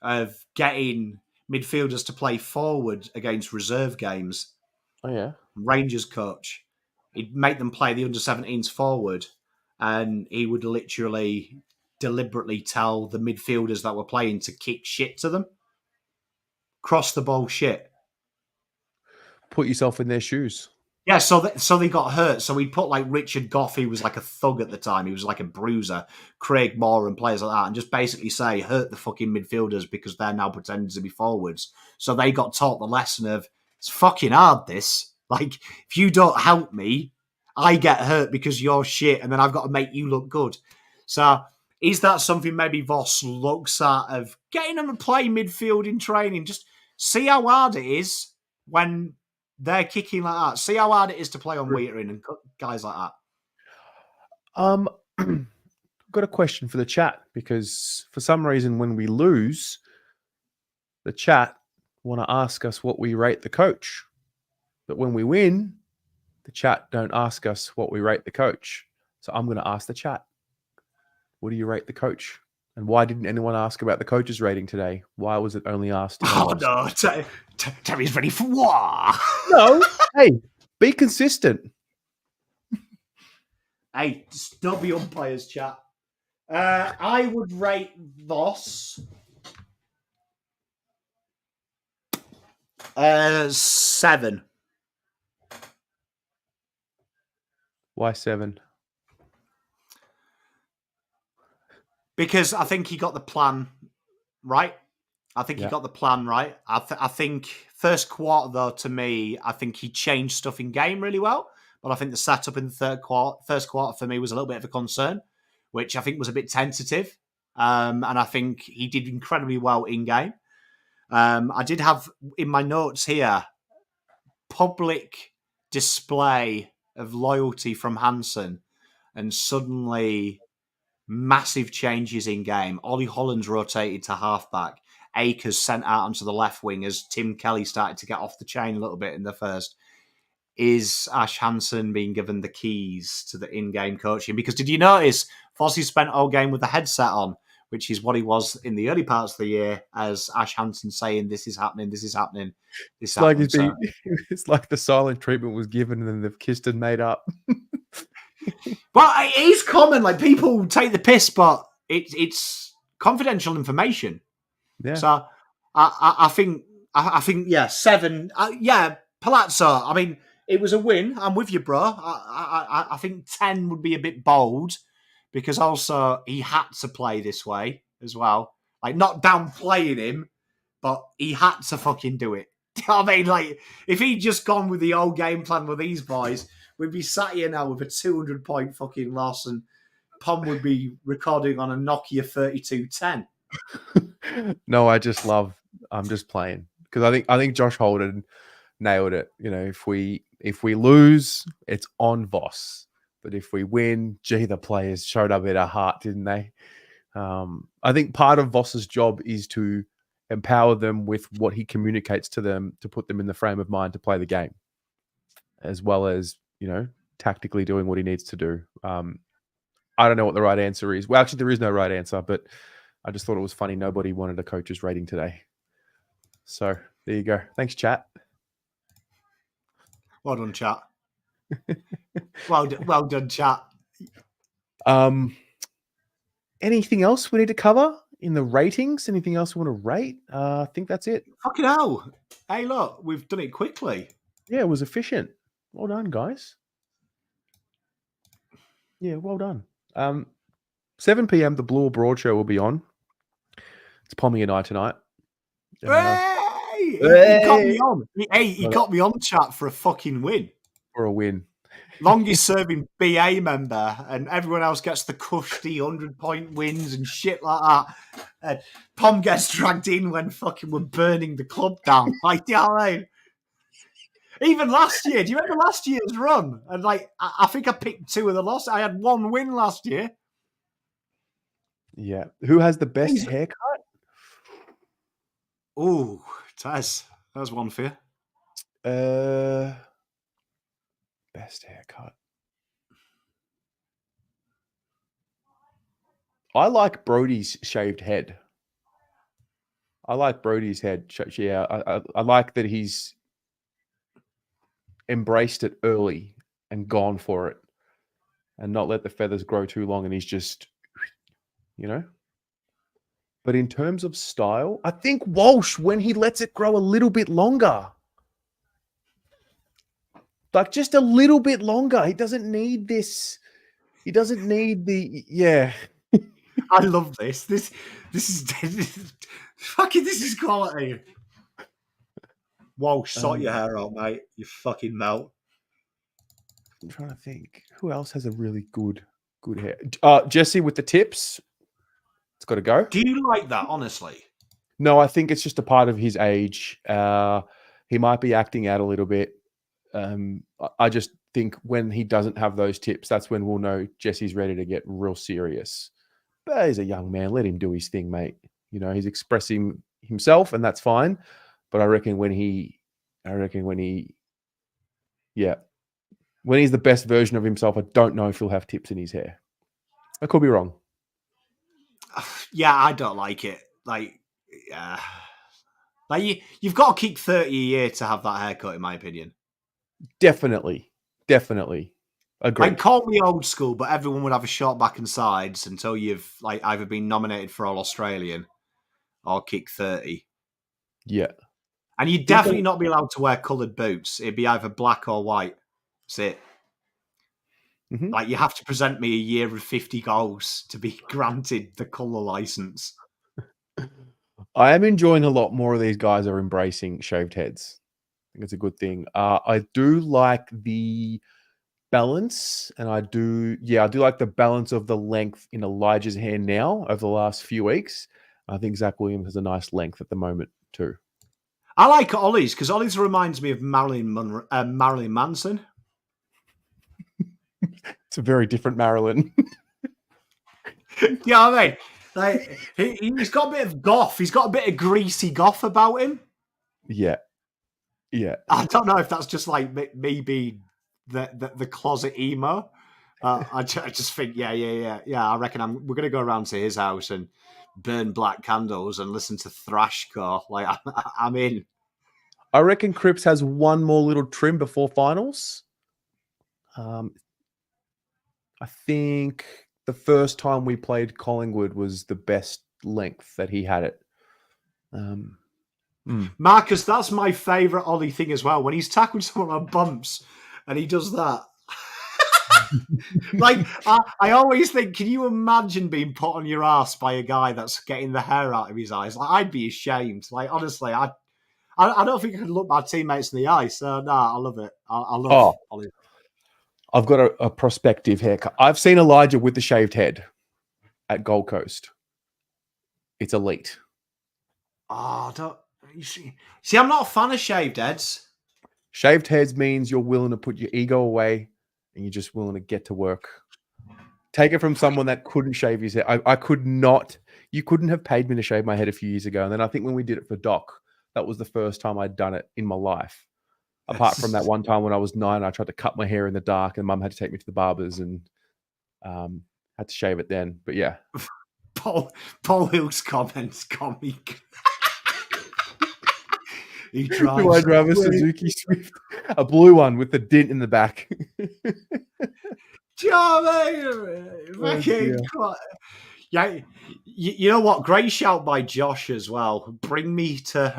of getting midfielders to play forward against reserve games. Oh, yeah. Rangers coach. He'd make them play the under-17s forward, and he would literally deliberately tell the midfielders that were playing to kick shit to them. Cross the ball shit. Put yourself in their shoes. Yeah, so they got hurt. So we put like Richard Goff, he was like a thug at the time. He was like a bruiser. Craig Moore and players like that. And just basically say, hurt the fucking midfielders because they're now pretending to be forwards. So they got taught the lesson of, it's fucking hard, this. Like, if you don't help me, I get hurt because you're shit and then I've got to make you look good. So is that something maybe Voss looks at of getting them to play midfield in training? Just see how hard it is when they're kicking like that. See how hard it is to play on Weitering and guys like that. Got a question for the chat because for some reason when we lose, the chat want to ask us what we rate the coach. But when we win, the chat don't ask us what we rate the coach. So I'm going to ask the chat. What do you rate the coach? And why didn't anyone ask about the coach's rating today? Why was it only asked? Oh, no. Terry's ready for war. No. Hey, be consistent. Hey, just don't be umpires, chat. I would rate Voss 7. Why 7? Because I think he got the plan right. I think first quarter, though, to me, I think he changed stuff in game really well. But I think the setup in the first quarter for me was a little bit of a concern, which I think was a bit tentative. And I think he did incredibly well in game. I did have in my notes here, public display of loyalty from Hansen. and suddenly massive changes in game. Ollie Hollands rotated to halfback. Akers sent out onto the left wing as Tim Kelly started to get off the chain a little bit in the first. Is Ash Hansen being given the keys to the in-game coaching? Because did you notice Fossey spent all game with the headset on, which is what he was in the early parts of the year, as Ash Hansen saying, this is happening, this is happening, this is happening. It's like the silent treatment was given and then they've kissed and made up. Well, it is common. Like, people take the piss, but it's confidential information. Yeah. So I think, yeah, 7. Yeah, Palazzo. I mean, it was a win. I'm with you, bro. I think 10 would be a bit bold because also he had to play this way as well. Like, not downplaying him, but he had to fucking do it. I mean, like, if he'd just gone with the old game plan with these boys, we'd be sat here now with a 200-point fucking loss and Pom would be recording on a Nokia 3210. No, I'm just playing because I think Josh Holden nailed it. You know, if we lose, it's on Voss, but if we win, gee, the players showed a bit of heart, didn't they? I think part of Voss's job is to empower them with what he communicates to them to put them in the frame of mind to play the game, as well as, you know, tactically doing what he needs to do. I don't know what the right answer is. Well, actually, there is no right answer, but I just thought it was funny. Nobody wanted a coach's rating today. So there you go. Thanks, chat. Well done, chat. well done, chat. Anything else we need to cover in the ratings? Anything else we want to rate? I think that's it. Fucking hell. Hey, look, we've done it quickly. Yeah, it was efficient. Well done, guys. Yeah, well done. 7 p.m. the Blue or Broad show will be on. It's Pommy and I tonight. Hey! He got me on. He got me on, chat, for a fucking win. For a win. Longest serving BA member, and everyone else gets the cushy 100-point wins and shit like that. And Pom gets dragged in when fucking we're burning the club down. Like, you know what I mean? Even last year, do you remember last year's run? And like, I think I picked 2 of the losses. I had 1 win last year. Yeah. Who has the best haircut? Ooh, Taz. There's one for you. Best haircut. I like Brody's shaved head. I like Brody's head. Yeah, I like that he's embraced it early and gone for it and not let the feathers grow too long and he's just, you know. But in terms of style, I think Walsh, when he lets it grow a little bit longer, like just a little bit longer, he doesn't need this. He doesn't need the, yeah. I love this. This is fucking, this is quality. Walsh, sort your hair out, mate. You fucking melt. I'm trying to think. Who else has a really good hair? Jesse with the tips. It's got to go. Do you like that, honestly? No, I think it's just a part of his age. He might be acting out a little bit. I just think when he doesn't have those tips, that's when we'll know Jesse's ready to get real serious. But he's a young man. Let him do his thing, mate. You know, he's expressing himself, and that's fine. But I reckon when he's the best version of himself, I don't know if he'll have tips in his hair. I could be wrong. Yeah, I don't like it. Like you've got to keep 30 a year to have that haircut, in my opinion. Definitely. Agreed. Like, call me old school, but everyone would have a short back and sides until you've like either been nominated for All Australian or kick 30. Yeah. And you'd definitely not be allowed to wear coloured boots. It'd be either black or white. That's it. Mm-hmm. Like, you have to present me a year of 50 goals to be granted the colour licence. I am enjoying a lot more of these guys are embracing shaved heads. I think it's a good thing. I do like the balance, and I do like the balance of the length in Elijah's hair now over the last few weeks. I think Zac Williams has a nice length at the moment too. I like Ollie's because Ollie's reminds me of Marilyn Manson. a very different Marilyn. You know what I mean? Like he's got a bit of goth. He's got a bit of greasy goth about him. Yeah. I don't know if that's just like me being the closet emo. I just think, yeah. I reckon we're gonna go around to his house and burn black candles and listen to thrashcore. Like I'm in. I reckon Cripps has one more little trim before finals. I think the first time we played Collingwood was the best length that he had it. Marcus, that's my favourite Ollie thing as well. When he's tackling someone on bumps and he does that. Like, I always think, can you imagine being put on your ass by a guy that's getting the hair out of his eyes? Like, I'd be ashamed. Like, honestly, I don't think I could look my teammates in the eye. So, I love it. I love Ollie. I've got a prospective haircut. I've seen Elijah with the shaved head at Gold Coast. It's elite. Oh, don't you see? I'm not a fan of shaved heads. Shaved heads means you're willing to put your ego away and you're just willing to get to work. Take it from someone that couldn't shave his head. I could not. You couldn't have paid me to shave my head a few years ago. And then I think when we did it for Doc, that was the first time I'd done it in my life. Apart from that one time when I was 9, I tried to cut my hair in the dark and Mum had to take me to the barbers and had to shave it then. But yeah. Paul Hill's comments got me. He drives. Do I drive a Suzuki Swift? A blue one with the dent in the back. Yeah, you know what? Great shout by Josh as well. Bring me the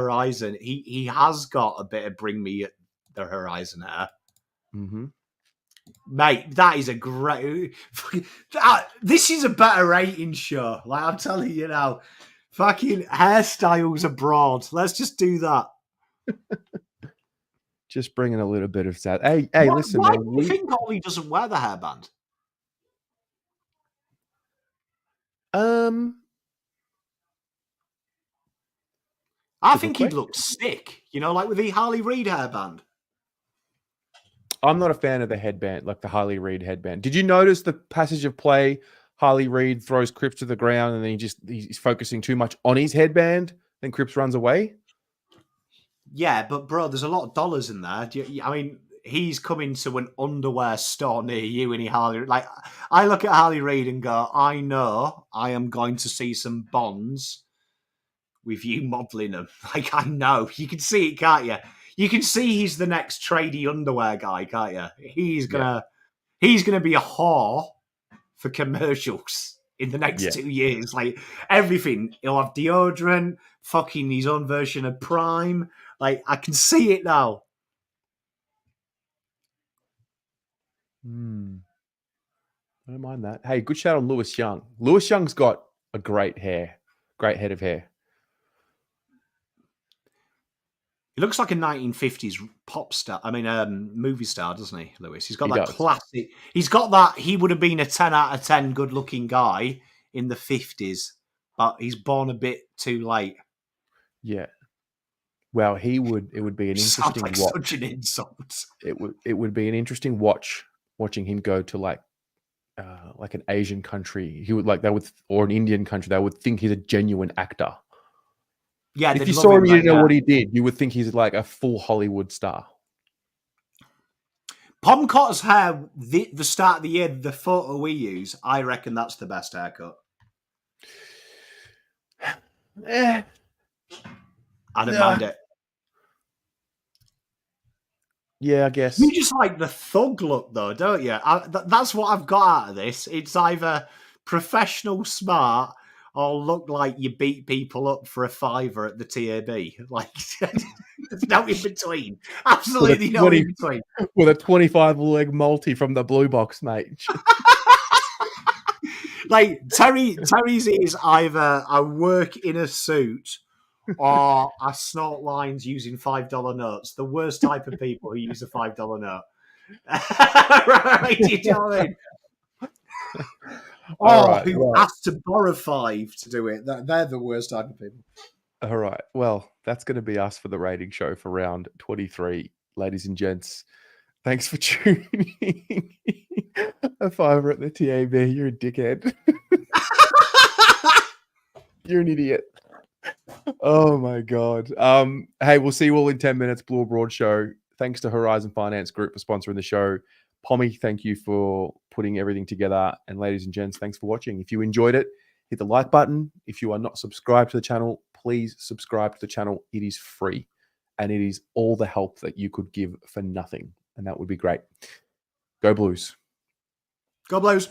horizon. He has got a bit of bring me the horizon hair. Mm-hmm. Mate, that is a great. This is a better rating show. Like I'm telling you now, fucking hairstyles abroad. Let's just do that. Just bringing a little bit of sad. Hey, listen. Why do you think Ollie doesn't wear the hairband? I think he'd look sick, like with the Harley Reid hairband. I'm not a fan of the headband, like the Harley Reid headband. Did you notice the passage of play? Harley Reid throws Cripps to the ground and then he's focusing too much on his headband. Then Cripps runs away. Yeah, but bro, there's a lot of dollars in there. I mean, he's coming to an underwear store near you and Harley. Like, I look at Harley Reid and go, I know I am going to see some bonds with you modelling them. Like, I know. You can see it, can't you? You can see he's the next tradie underwear guy, can't you? He's gonna be a whore for commercials in the next 2 years. Like everything. He'll have deodorant, fucking his own version of Prime. Like, I can see it now. I don't mind that. Hey, good shout on Lewis Young. Lewis Young's got a great head of hair. He looks like a 1950s pop star. I mean, movie star, doesn't he, Lewis? He's got that classic. He's got that. He would have been a 10 out of 10 good-looking guy in the 50s, but he's born a bit too late. Yeah. Well, it would be an interesting watch. Such an insult. It would be an interesting watching him go to like an Asian country. He would or an Indian country. They would think he's a genuine actor. Yeah, if you saw him, you didn't know what he did. You would think he's like a full Hollywood star. Pomcott's hair, the start of the year, the photo we use, I reckon that's the best haircut. I don't mind it. Yeah, I guess. You just like the thug look, though, don't you? That's what I've got out of this. It's either professional smart or look like you beat people up for a $5 at the TAB. Like, there's no in between. Absolutely no in between. With a 25-leg multi from the blue box, mate. Like, Terry's is either I work in a suit or I snort lines using $5 notes. The worst type of people who use a $5 note. Right, you know what I mean? Who has to borrow $5 to do it. They're the worst type of people. All right. Well, that's going to be us for the rating show for round 23, ladies and gents. Thanks for tuning in. A fiver at the TAB. You're a dickhead. You're an idiot. Oh my God. Hey, we'll see you all in 10 minutes. Blue Abroad Show. Thanks to Horizon Finance Group for sponsoring the show. Pommy, thank you for putting everything together. And ladies and gents, thanks for watching. If you enjoyed it, hit the like button. If you are not subscribed to the channel, please subscribe to the channel. It is free and it is all the help that you could give for nothing. And that would be great. Go Blues. Go Blues.